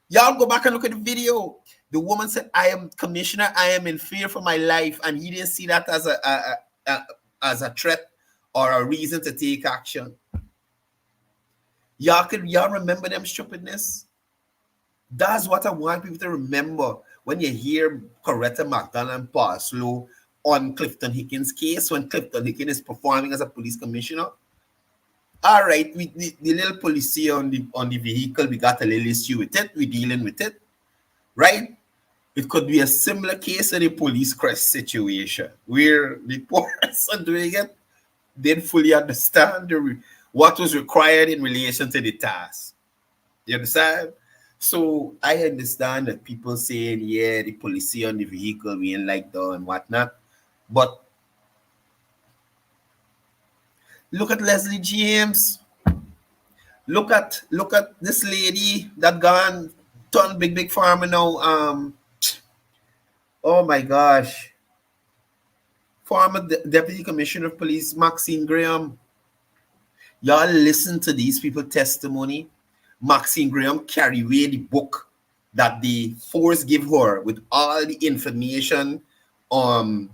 Y'all go back and look at the video. The woman said, I am commissioner, I am in fear for my life. And he didn't see that as a threat or a reason to take action. Y'all remember them stupidness? That's what I want people to remember when you hear Coretta McDonald and Paul Slow on Clifton Hickens' case, when Clifton Hickens is performing as a police commissioner. All right, the little police on the vehicle, we got a little issue with it. We're dealing with it, right? It could be a similar case of the police crest situation where the person doing it didn't fully understand what was required in relation to the task. You understand? So I understand that people saying, yeah, the police on the vehicle being like that and whatnot. But look at Leslie James. Look at this lady that gone turned big farmer now. Oh my gosh. Former Deputy Commissioner of Police Maxine Graham. Y'all listen to these people's testimony. Maxine Graham carry away the book that the force give her with all the information on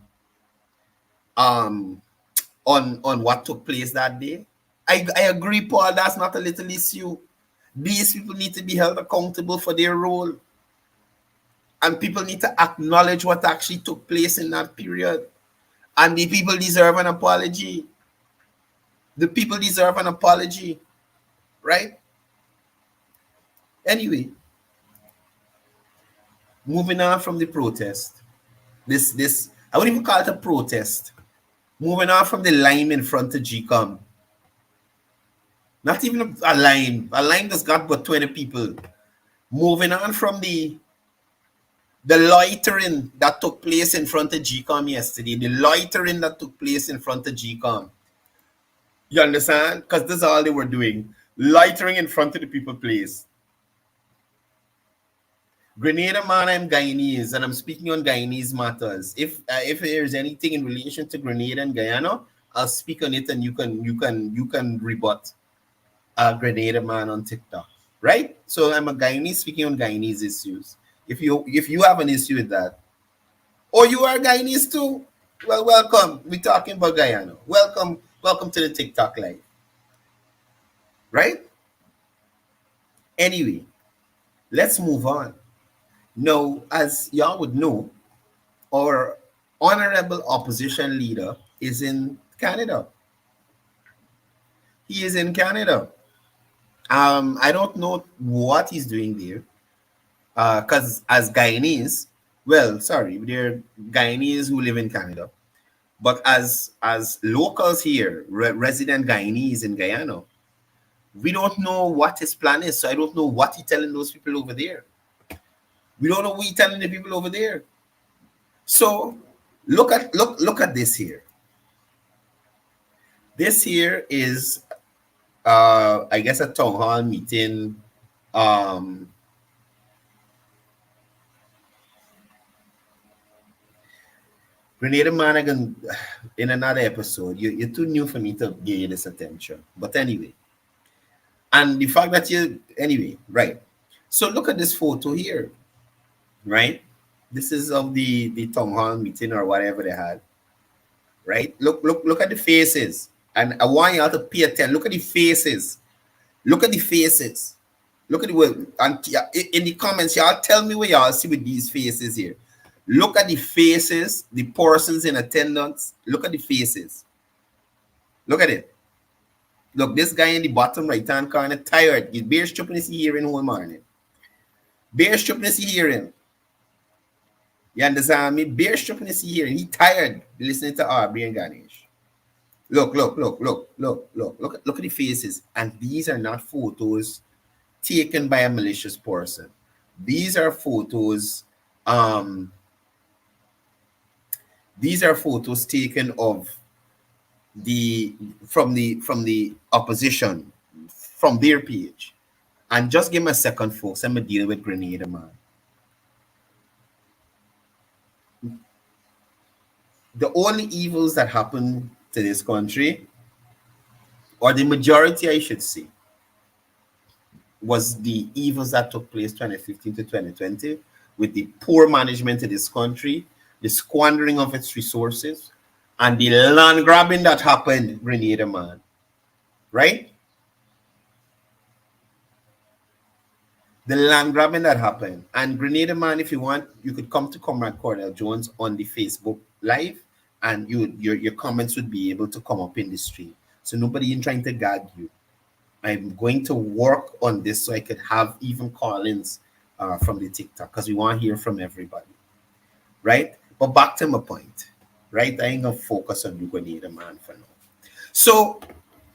what took place that day. I agree, Paul, that's not a little issue. These people need to be held accountable for their role. And people need to acknowledge what actually took place in that period. And the people deserve an apology. The people deserve an apology, right? Anyway, moving on from the protest. This I wouldn't even call it a protest. Moving on from the line in front of GCOM. Not even a line. A line that's got but 20 people. Moving on from the loitering that took place in front of GCOM yesterday. The loitering that took place in front of GCOM. You understand? Because this is all they were doing. Loitering in front of the people place. Grenada man, I'm Guyanese, and I'm speaking on Guyanese matters. If there's anything in relation to Grenada and Guyana, I'll speak on it, and you can rebut Grenada man on TikTok, right? So I'm a Guyanese speaking on Guyanese issues. If you have an issue with that, or you are Guyanese too, well, welcome. We're talking about Guyana. Welcome to the TikTok live, right? Anyway, let's move on. Now, as y'all would know, our honorable opposition leader is in Canada. He is in Canada. I don't know what he's doing there. Because as Guyanese, well, sorry, they're Guyanese who live in Canada. But as locals here, resident Guyanese in Guyana, we don't know what his plan is. So I don't know what he's telling those people over there. We don't know what he's telling the people over there. So look at this here. This here is I guess a town hall meeting. Grenada Managan in another episode. You're too new for me to give you this attention. But anyway. And the fact that right. So look at this photo here. Right? This is of the town hall meeting or whatever they had. Right? Look at the faces. And I want you all to pay attention. Look at the faces. Look at the faces. Look at the way. And in the comments, y'all tell me what y'all see with these faces here. Look at the faces, the persons in attendance. Look at the faces. Look at it. Look, this guy in the bottom right-hand corner, tired. He's bare stripping his hearing all morning. Bare stripping his hearing. You understand me? Bare stripping his hearing. He tired listening to Aubrey and Ganesh. Look at the faces. And these are not photos taken by a malicious person. These are photos taken of from the opposition, from their page. And just give me a second, folks. I'm gonna deal with Grenada man. The only evils that happen to this country, or the majority, I should say, was the evils that took place 2015 to 2020 with the poor management of this country, the squandering of its resources, and the land grabbing that happened, Grenada man. Right? The land grabbing that happened. And Grenada man, if you want, you could come to Comrade Courdel Jones on the Facebook Live, and your comments would be able to come up in the stream. So nobody in trying to gag you. I'm going to work on this so I could have even call-ins from the TikTok, because we want to hear from everybody. Right? But back to my point. Right? I ain't going to focus on the Grenada man for now. So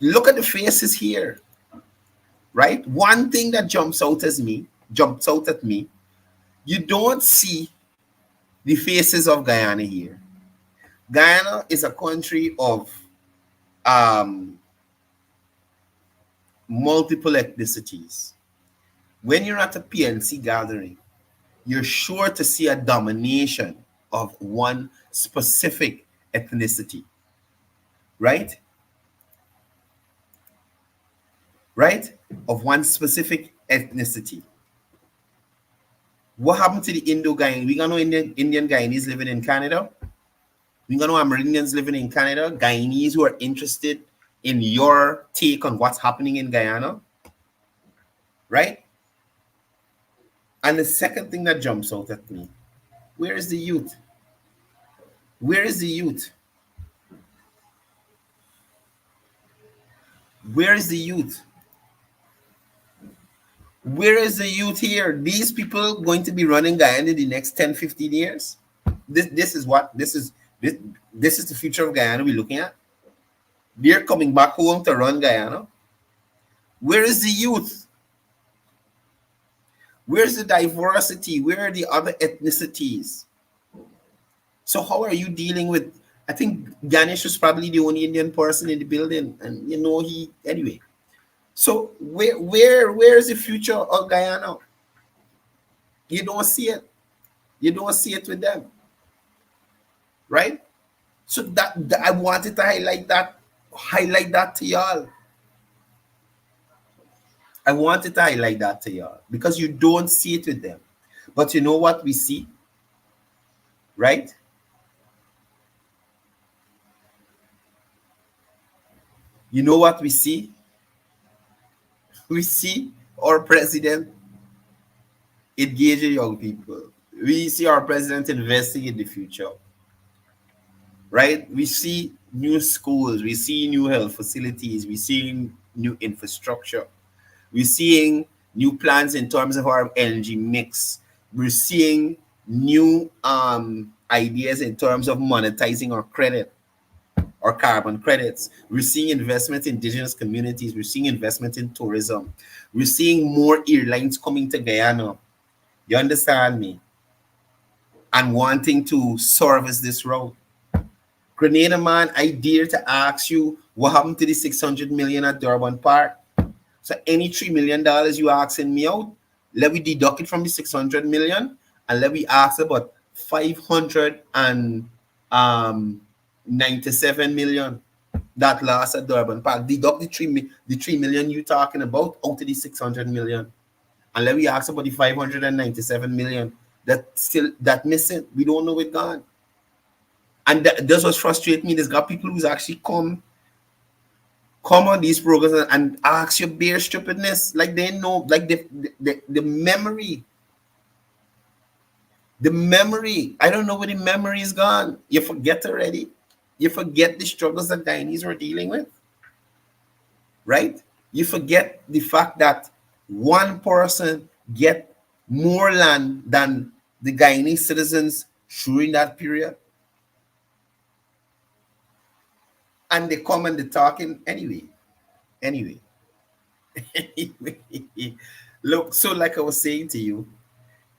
look at the faces here. Right? One thing that jumps out at me, you don't see the faces of Guyana here. Guyana is a country of multiple ethnicities. When you're at a PNC gathering, you're sure to see a domination of one specific ethnicity. Right? Right? Of one specific ethnicity. What happened to the Indo-Guyanese? We got no Indian Guyanese living in Canada. We got no Amerindians living in Canada. Guyanese who are interested in your take on what's happening in Guyana. Right? And the second thing that jumps out at me, where is the youth? Where is the youth? Where is the youth? Where is the youth here? These people going to be running Guyana in the next 10, 15 years? This is what this is the future of Guyana we're looking at. They're coming back home to run Guyana. Where is the youth? Where's the diversity? Where are the other ethnicities? So how are you dealing with? I think Ganesh was probably the only Indian person in the building, and anyway. So where is the future of Guyana? You don't see it. You don't see it with them, right? So that I wanted to highlight that to y'all. I wanted to highlight that to y'all because you don't see it with them. But you know what we see, right? You know what we see? We see our president engaging young people. We see our president investing in the future, right? We see new schools. We see new health facilities. We see new infrastructure. We're seeing new plans in terms of our energy mix. We're seeing new ideas in terms of monetizing our credit, our carbon credits. We're seeing investment in indigenous communities. We're seeing investment in tourism. We're seeing more airlines coming to Guyana. You understand me? And wanting to service this route. Grenada man, I dare to ask you, what happened to the 600 million at Durban Park? So any $3 million you asking me out, let me deduct it from the 600 million and let me ask about 597 million that lost at Durban Park. Deduct the 3 million you talking about out of the 600 million. And let me ask about the 597 million that missing. We don't know it gone. And that's what frustrates me. There's got people who's actually come on these programs and ask your bare stupidness, like they know, like the memory. The memory. I don't know where the memory is gone. You forget already. You forget the struggles that Guyanese were dealing with. Right? You forget the fact that one person get more land than the Guyanese citizens during that period. And they come and they're talking anyway. Look, so like I was saying to you,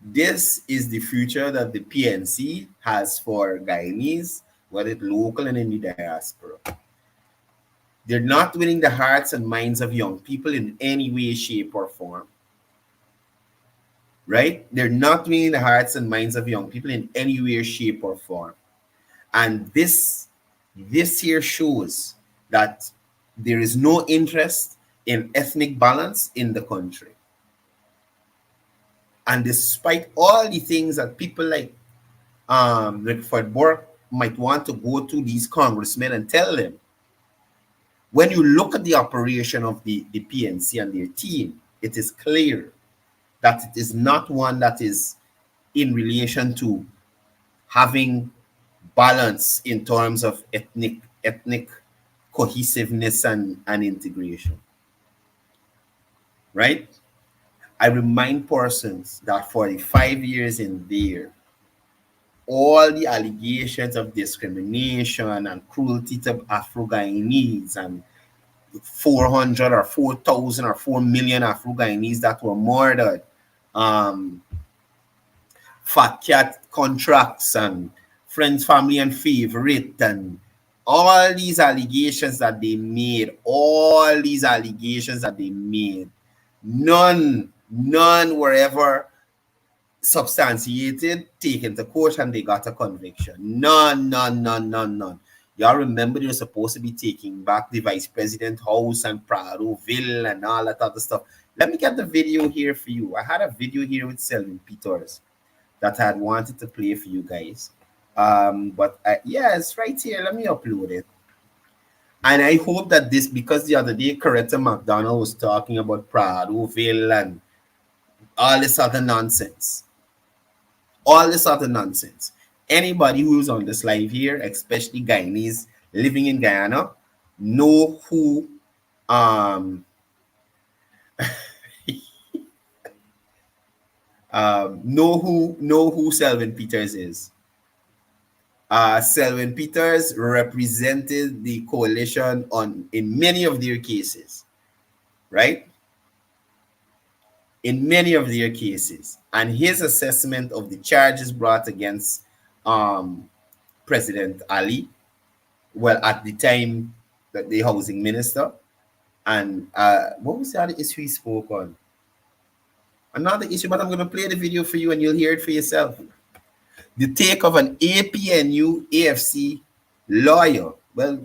this is the future that the PNC has for Guyanese, whether it's local and in the diaspora. They're not winning the hearts and minds of young people in any way, shape, or form. Right? They're not winning the hearts and minds of young people in any way, shape, or form. And this here shows that there is no interest in ethnic balance in the country. And despite all the things that people like Rickford Burke might want to go to these congressmen and tell them, when you look at the operation of the PNC and their team, it is clear that it is not one that is in relation to having balance in terms of ethnic cohesiveness and integration. Right? I remind persons that for the 5 years in there, all the allegations of discrimination and cruelty to Afro-Guyanese and 400 or 4,000 or 4 million Afro-Guyanese that were murdered, fat cat contracts and friends, family, and favorite, and all these allegations that they made, none were ever substantiated, taken to court, and they got a conviction. None. Y'all remember they were supposed to be taking back the vice president house and Praroville and all that other stuff. Let me get the video here for you. I had a video here with 𝒊𝒏𝒕𝒆 that I had wanted to play for you guys. But yeah, it's right here. Let me upload it. And I hope that this, because the other day Coretta McDonald was talking about Praroville and all this other nonsense. Anybody who's on this live here, especially Guyanese living in Guyana, know who Um, know who 𝒊𝒏𝒕𝒅s is. 𝒊𝒏𝒕𝒅s represented the coalition in many of their cases, right? In many of their cases, and his assessment of the charges brought against President Ali, well, at the time, that the housing minister, and what was the other issue he spoke on? Another issue, but I'm going to play the video for you and you'll hear it for yourself. The take of an APNU AFC lawyer. Well,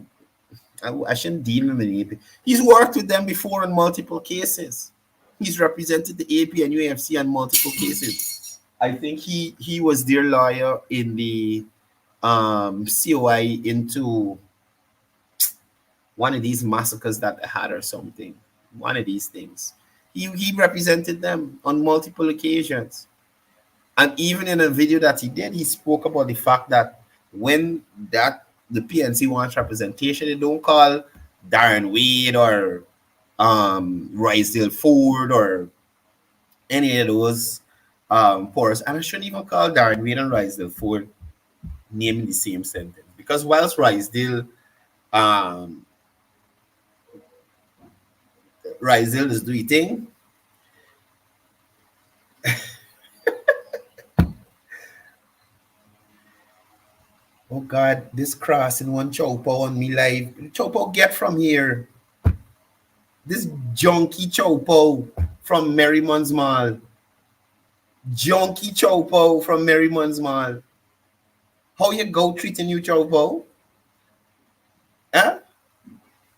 I shouldn't deem him an AP. He's worked with them before on multiple cases. He's represented the APNU AFC on multiple cases. I think he was their lawyer in the COI into one of these massacres that they had or something. One of these things. He represented them on multiple occasions. And even in a video that he did, he spoke about the fact that when the PNC wants representation, they don't call Darren Wade or Rysdale Ford or any of those porous. And I shouldn't even call Darren Wade and Rysdale Ford name in the same sentence. Because whilst Rysdale is doing thing, oh God, this crossing one Chopo on me live. Chopo, get from here. This junkie Chopo from Merriman's Mall. Junkie Chopo from Merriman's Mall. How you go treating you, Chopo? Huh?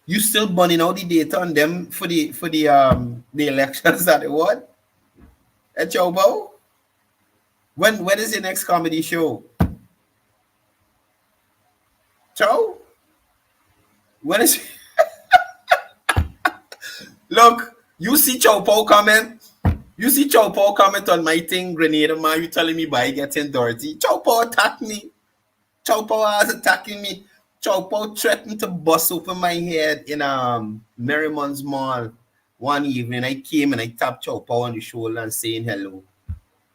You still burning out the data on them for the elections that they won? Chopo? When is your next comedy show? Chow? When is Look, you see Chopo comment? You see Chopo comment on my thing, Grenada man, you telling me by getting dirty. Chopo attacked me. Chopo was attacking me. Chopo threatened to bust open my head in Merriman's Mall one evening. I came and I tapped Chopo on the shoulder and saying hello.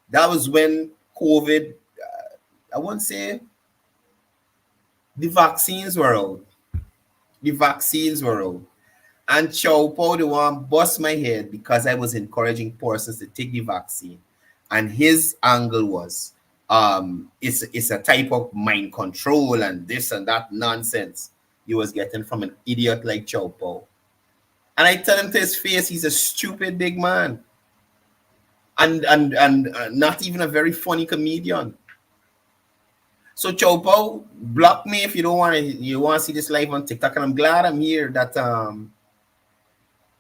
That was when COVID, I won't say, the vaccines were out. The vaccines were out. And Chopo, the one, bust my head because I was encouraging persons to take the vaccine. And his angle was, it's a type of mind control and this and that nonsense he was getting from an idiot like Chopo. And I tell him to his face, he's a stupid big man. And not even a very funny comedian. So Chopo, block me if you don't want to see this live on TikTok. And I'm glad I'm here that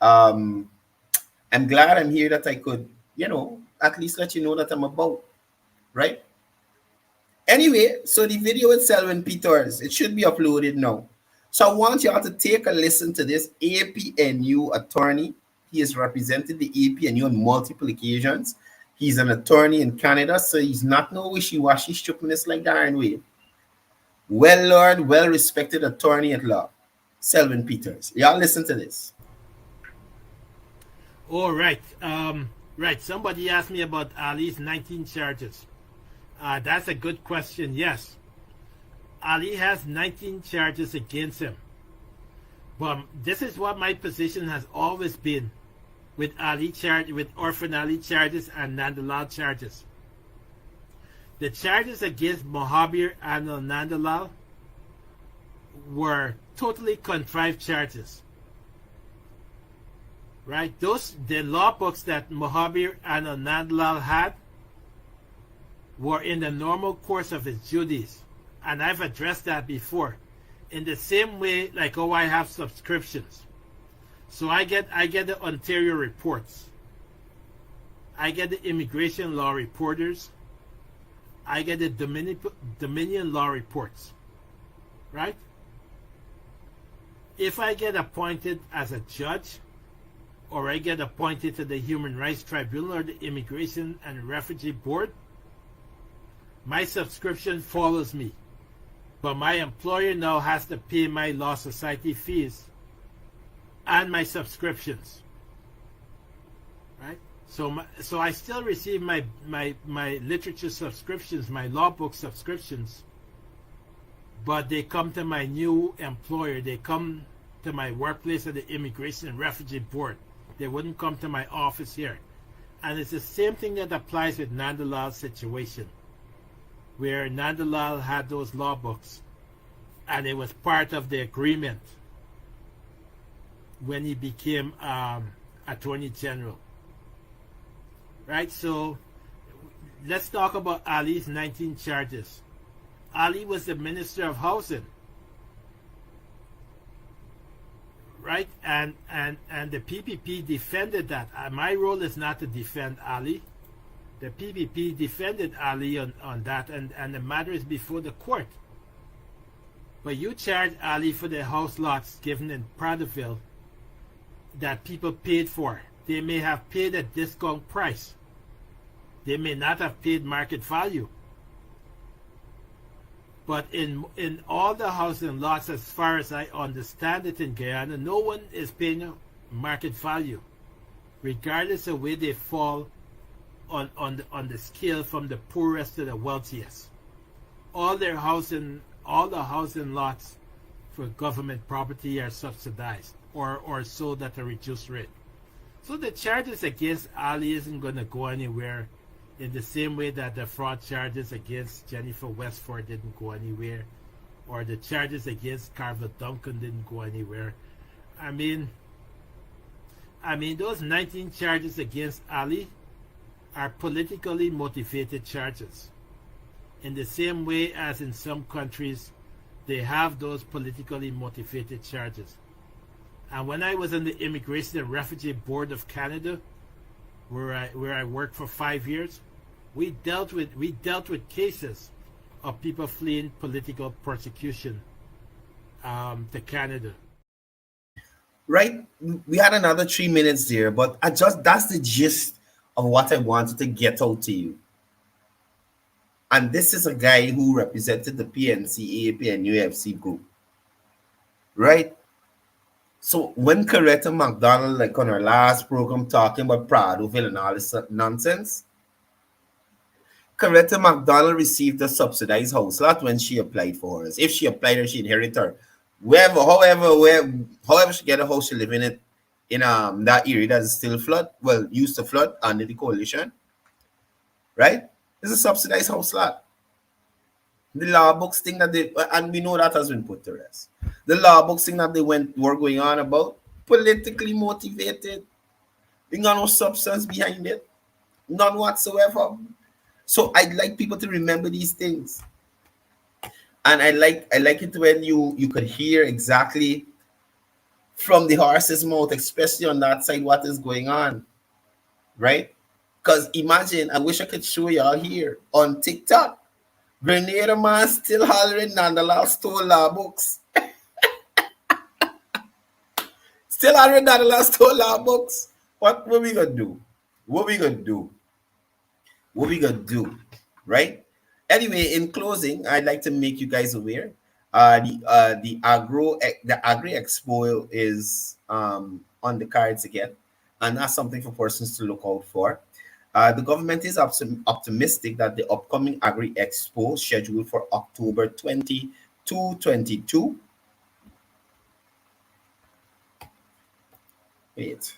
I'm glad I'm here that I could, at least let you know that I'm about, right? Anyway, so the video with 𝒊𝒏𝒕𝒅s, it should be uploaded now. So I want y'all to take a listen to this APNU attorney. He has represented the APNU on multiple occasions. He's an attorney in Canada, so he's not no wishy-washy stupidness like Darren Wade. Well-learned, well-respected attorney at law, 𝒊𝒏𝒕𝒅s. Y'all listen to this. All right. Right. Somebody asked me about Ali's 19 charges. That's a good question. Yes. Ali has 19 charges against him. But this is what my position has always been with Orphan Ali charges and Nandalal charges. The charges against Mohabir and Nandalal were totally contrived charges. Right? The law books that Mohabir and Nandalal had were in the normal course of his duties. And I've addressed that before. In the same way like how I have subscriptions. So I get the Ontario reports. I get the immigration law reporters. I get the Dominion law reports. Right? If I get appointed as a judge, or I get appointed to the Human Rights Tribunal or the Immigration and Refugee Board, my subscription follows me. But my employer now has to pay my law society fees and my subscriptions. Right? So I still receive my literature subscriptions, my law book subscriptions, but they come to my new employer. They come to my workplace at the Immigration and Refugee Board. They wouldn't come to my office here. And it's the same thing that applies with Nandalal's situation, where Nandalal had those law books, and it was part of the agreement when he became Attorney General. Right? So let's talk about Ali's 19 charges. Ali was the Minister of Housing. Right? And the PPP defended that. My role is not to defend Ali. The PPP defended Ali on that, and the matter is before the court. But you charge Ali for the house lots given in Praderville that people paid for. They may have paid a discount price. They may not have paid market value. But in all the housing lots, as far as I understand it in Guyana, no one is paying market value, regardless of where they fall on the scale from the poorest to the wealthiest. All the housing lots for government property are subsidized or sold at a reduced rate. So the charges against Ali isn't going to go anywhere, in the same way that the fraud charges against Jennifer Westford didn't go anywhere, or the charges against Carver Duncan didn't go anywhere. I mean, those 19 charges against Ali are politically motivated charges. In the same way as in some countries, they have those politically motivated charges. And when I was in the Immigration and Refugee Board of Canada, where I worked for 5 years, we dealt with cases of people fleeing political persecution to Canada. Right? We had another 3 minutes there, but that's the gist of what I wanted to get out to you. And this is a guy who represented the PNC, AAP, and UFC group. Right? So when Coretta McDonald, like on her last program, talking about Praderville and all this nonsense, Coretta McDonald received a subsidized house lot when she applied for hers. If she applied her, she inherited her. However she get a house, she live in it in that area that is still flood, used to flood under the coalition. Right? It's a subsidized house lot. The law books thing that and we know that has been put to rest. The law books thing that were going on about, politically motivated. They got no substance behind it. None whatsoever. So I'd like people to remember these things. And I like it when you could hear exactly from the horse's mouth, especially on that side, what is going on. Right? Because imagine, I wish I could show y'all here on TikTok. Grenada man still hollering Nandalal stole law books. Still hollering Nandalal stole law books. What we gonna do? What we gonna do? Right? Anyway, in closing, I'd like to make you guys aware. The Agri Expo is on the cards again, and that's something for persons to look out for. The government is optimistic that the upcoming Agri Expo, scheduled for October 20 to 22. Wait.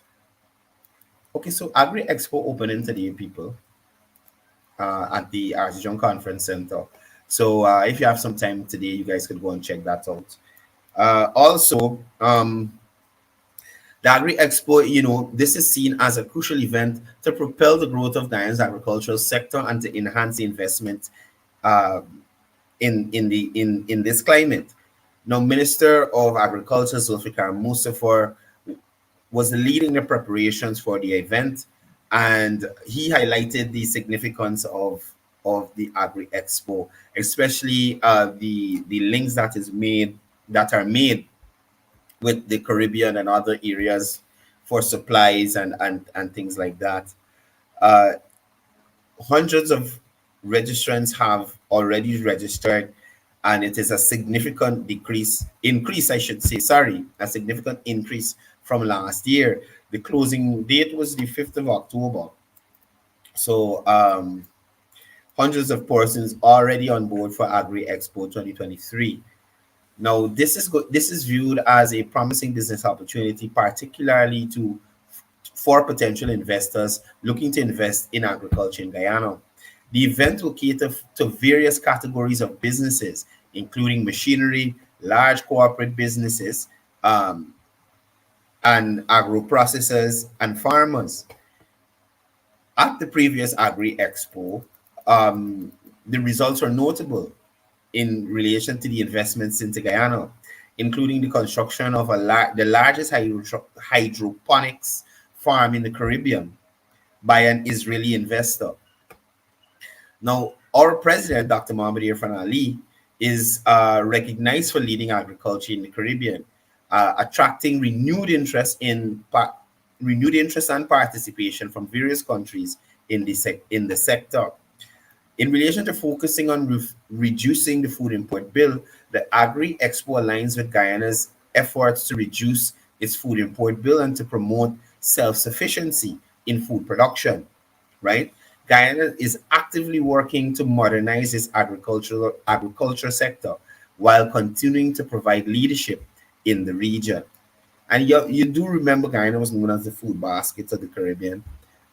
Okay, so Agri Expo opening today, people, at the Artisan Conference Center. So if you have some time today, you guys could go and check that out. Also, the Agri Expo, this is seen as a crucial event to propel the growth of Guyana's agricultural sector and to enhance the investment in this climate. Now, Minister of Agriculture 𝒂𝒊𝒏𝒂𝒊𝒈𝒂𝒂 was leading the preparations for the event, and he highlighted the significance of the Agri Expo, especially the links that are made with the Caribbean and other areas for supplies and things like that. Hundreds of registrants have already registered, and it is a significant increase, I should say, a significant increase from last year. The closing date was the 5th of October. So hundreds of persons already on board for Agri Expo 2023. Now, this is viewed as a promising business opportunity, particularly for potential investors looking to invest in agriculture in Guyana. The event will cater to various categories of businesses, including machinery, large corporate businesses, and agro processors and farmers. At the previous Agri Expo, the results are notable in relation to the investments into Guyana, including the construction of the largest hydroponics farm in the Caribbean by an Israeli investor. Now, our president, Dr. 𝒏𝒐𝒕𝒅, is recognized for leading agriculture in the Caribbean, attracting renewed interest and participation from various countries in the sector. In relation to focusing on reducing the food import bill, the Agri Expo aligns with Guyana's efforts to reduce its food import bill and to promote self-sufficiency in food production, right? Guyana is actively working to modernize its agriculture sector while continuing to provide leadership in the region. And you do remember Guyana was known as the food basket of the Caribbean,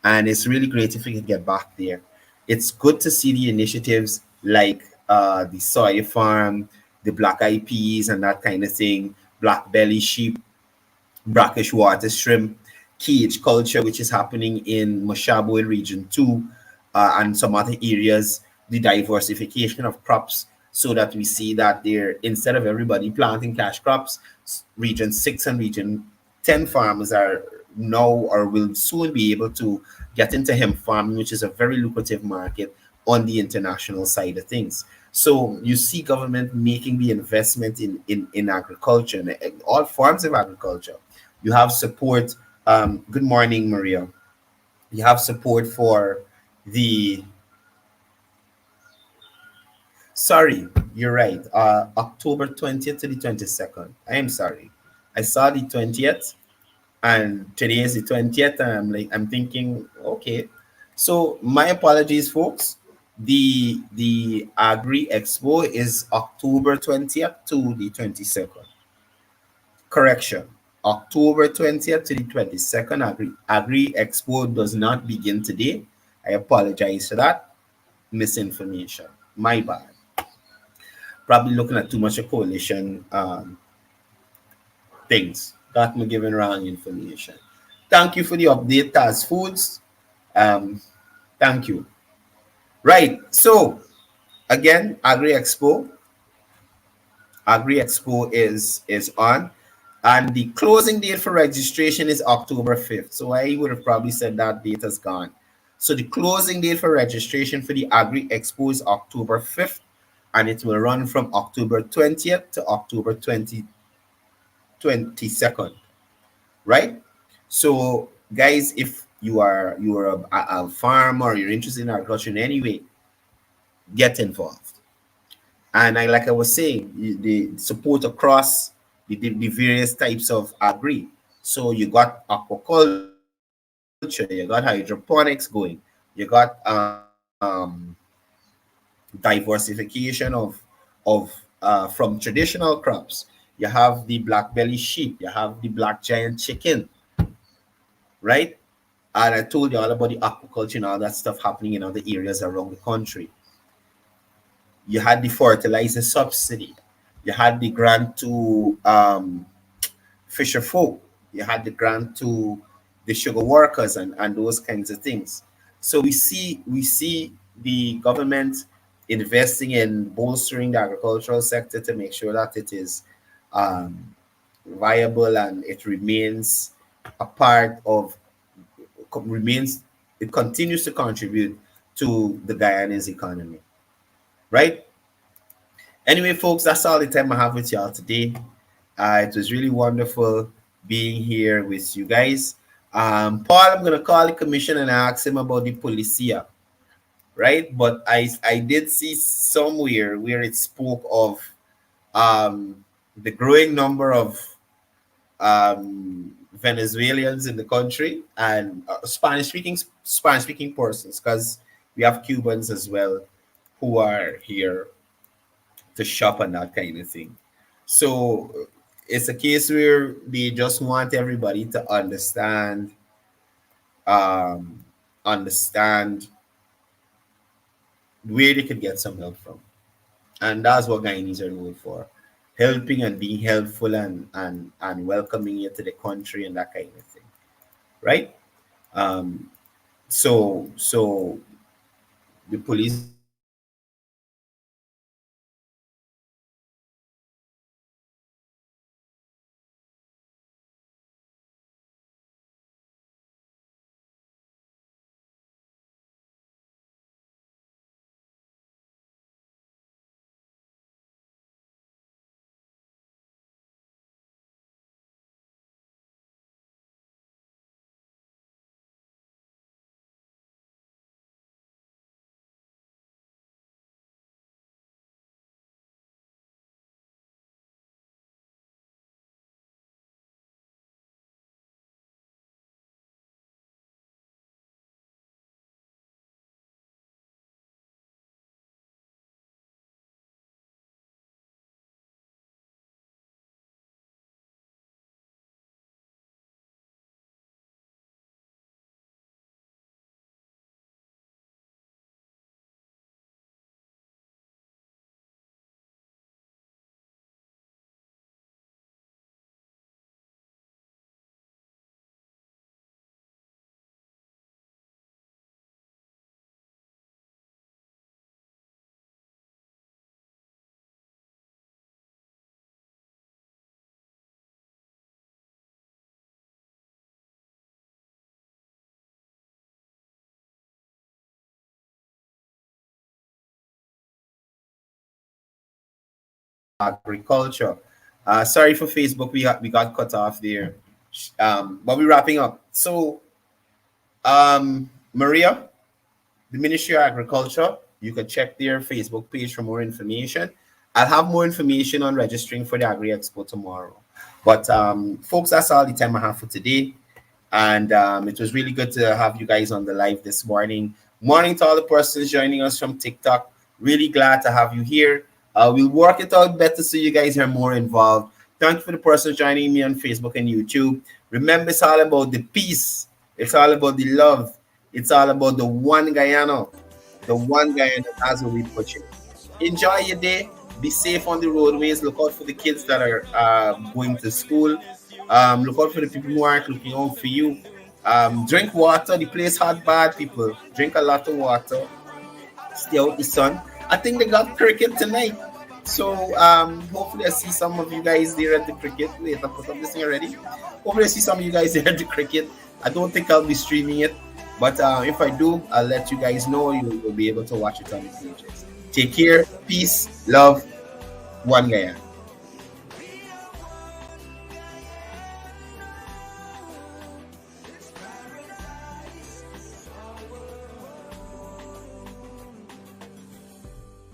and it's really great if we can get back there. It's good to see the initiatives like the soy farm, the black eyed peas and that kind of thing, black belly sheep, brackish water shrimp, cage culture, which is happening in Mashabo in Region 2 and some other areas, the diversification of crops, so that we see that there, instead of everybody planting cash crops, Region 6 and Region 10 farmers are now or will soon be able to get into hemp farming, which is a very lucrative market on the international side of things. So you see government making the investment in agriculture and all forms of agriculture. You have support. Good morning, Maria. You have support for the... Sorry, you're right. October 20th to the 22nd. I am sorry. I saw the 20th and today is the 20th, and I'm thinking, okay. So my apologies, folks. The Agri Expo is October 20th to the 22nd. Correction. October 20th to the 22nd. Agri Expo does not begin today. I apologize for that misinformation. My bad. Probably looking at too much of coalition things. Got me giving wrong information. Thank you for the update, Taz Foods. Thank you. Right. So again, Agri Expo is on, and the closing date for registration is October 5th. So I would have probably said that date has gone. So the closing date for registration for the Agri Expo is October 5th, and it will run from October 20th to October 22nd, right? So guys, if you are a farmer or you're interested in agriculture in any way, get involved. And like I was saying, the support across the various types of agri. So you got aquaculture, you got hydroponics going, you got diversification of from traditional crops. You have the black belly sheep, you have the black giant chicken, right? And I told you all about the aquaculture and all that stuff happening in other areas around the country. You had the fertilizer subsidy, you had the grant to fisher folk, you had the grant to the sugar workers and those kinds of things. So we see the government investing in bolstering the agricultural sector to make sure that it is viable and it remains a part of, it continues to contribute to the Guyana's economy, right? Anyway, folks, that's all the time I have with y'all today. It was really wonderful being here with you guys. Paul, I'm going to call the commission and ask him about the policia. right? But I did see somewhere where it spoke of the growing number of Venezuelans in the country and Spanish speaking persons, because we have Cubans as well who are here to shop and that kind of thing. So it's a case where they just want everybody to understand where they could get some help from. And that's what Guyanese are known for. Helping and being helpful and welcoming you to the country and that kind of thing. Right? So the police agriculture. Sorry for Facebook, we got cut off there. But we're wrapping up. So Maria, the Ministry of Agriculture, you can check their Facebook page for more information. I'll have more information on registering for the Agri Expo tomorrow. But folks, that's all the time I have for today. And it was really good to have you guys on the live this morning. Morning to all the persons joining us from TikTok. Really glad to have you here. We'll work it out better so you guys are more involved. Thank you for the persons joining me on Facebook and YouTube. Remember, it's all about the peace. It's all about the love. It's all about the one Guyana. The one Guyana, that's what we put you. Enjoy your day. Be safe on the roadways. Look out for the kids that are going to school. Look out for the people who aren't looking out for you. Drink water. The place hot bad, people. Drink a lot of water. Stay out the sun. I think they got cricket tonight. So hopefully I see some of you guys there at the cricket. Wait, I put up this thing already. Hopefully I see some of you guys there at the cricket. I don't think I'll be streaming it. But if I do, I'll let you guys know. You will be able to watch it on the pages. Take care. Peace. Love. One Guyana.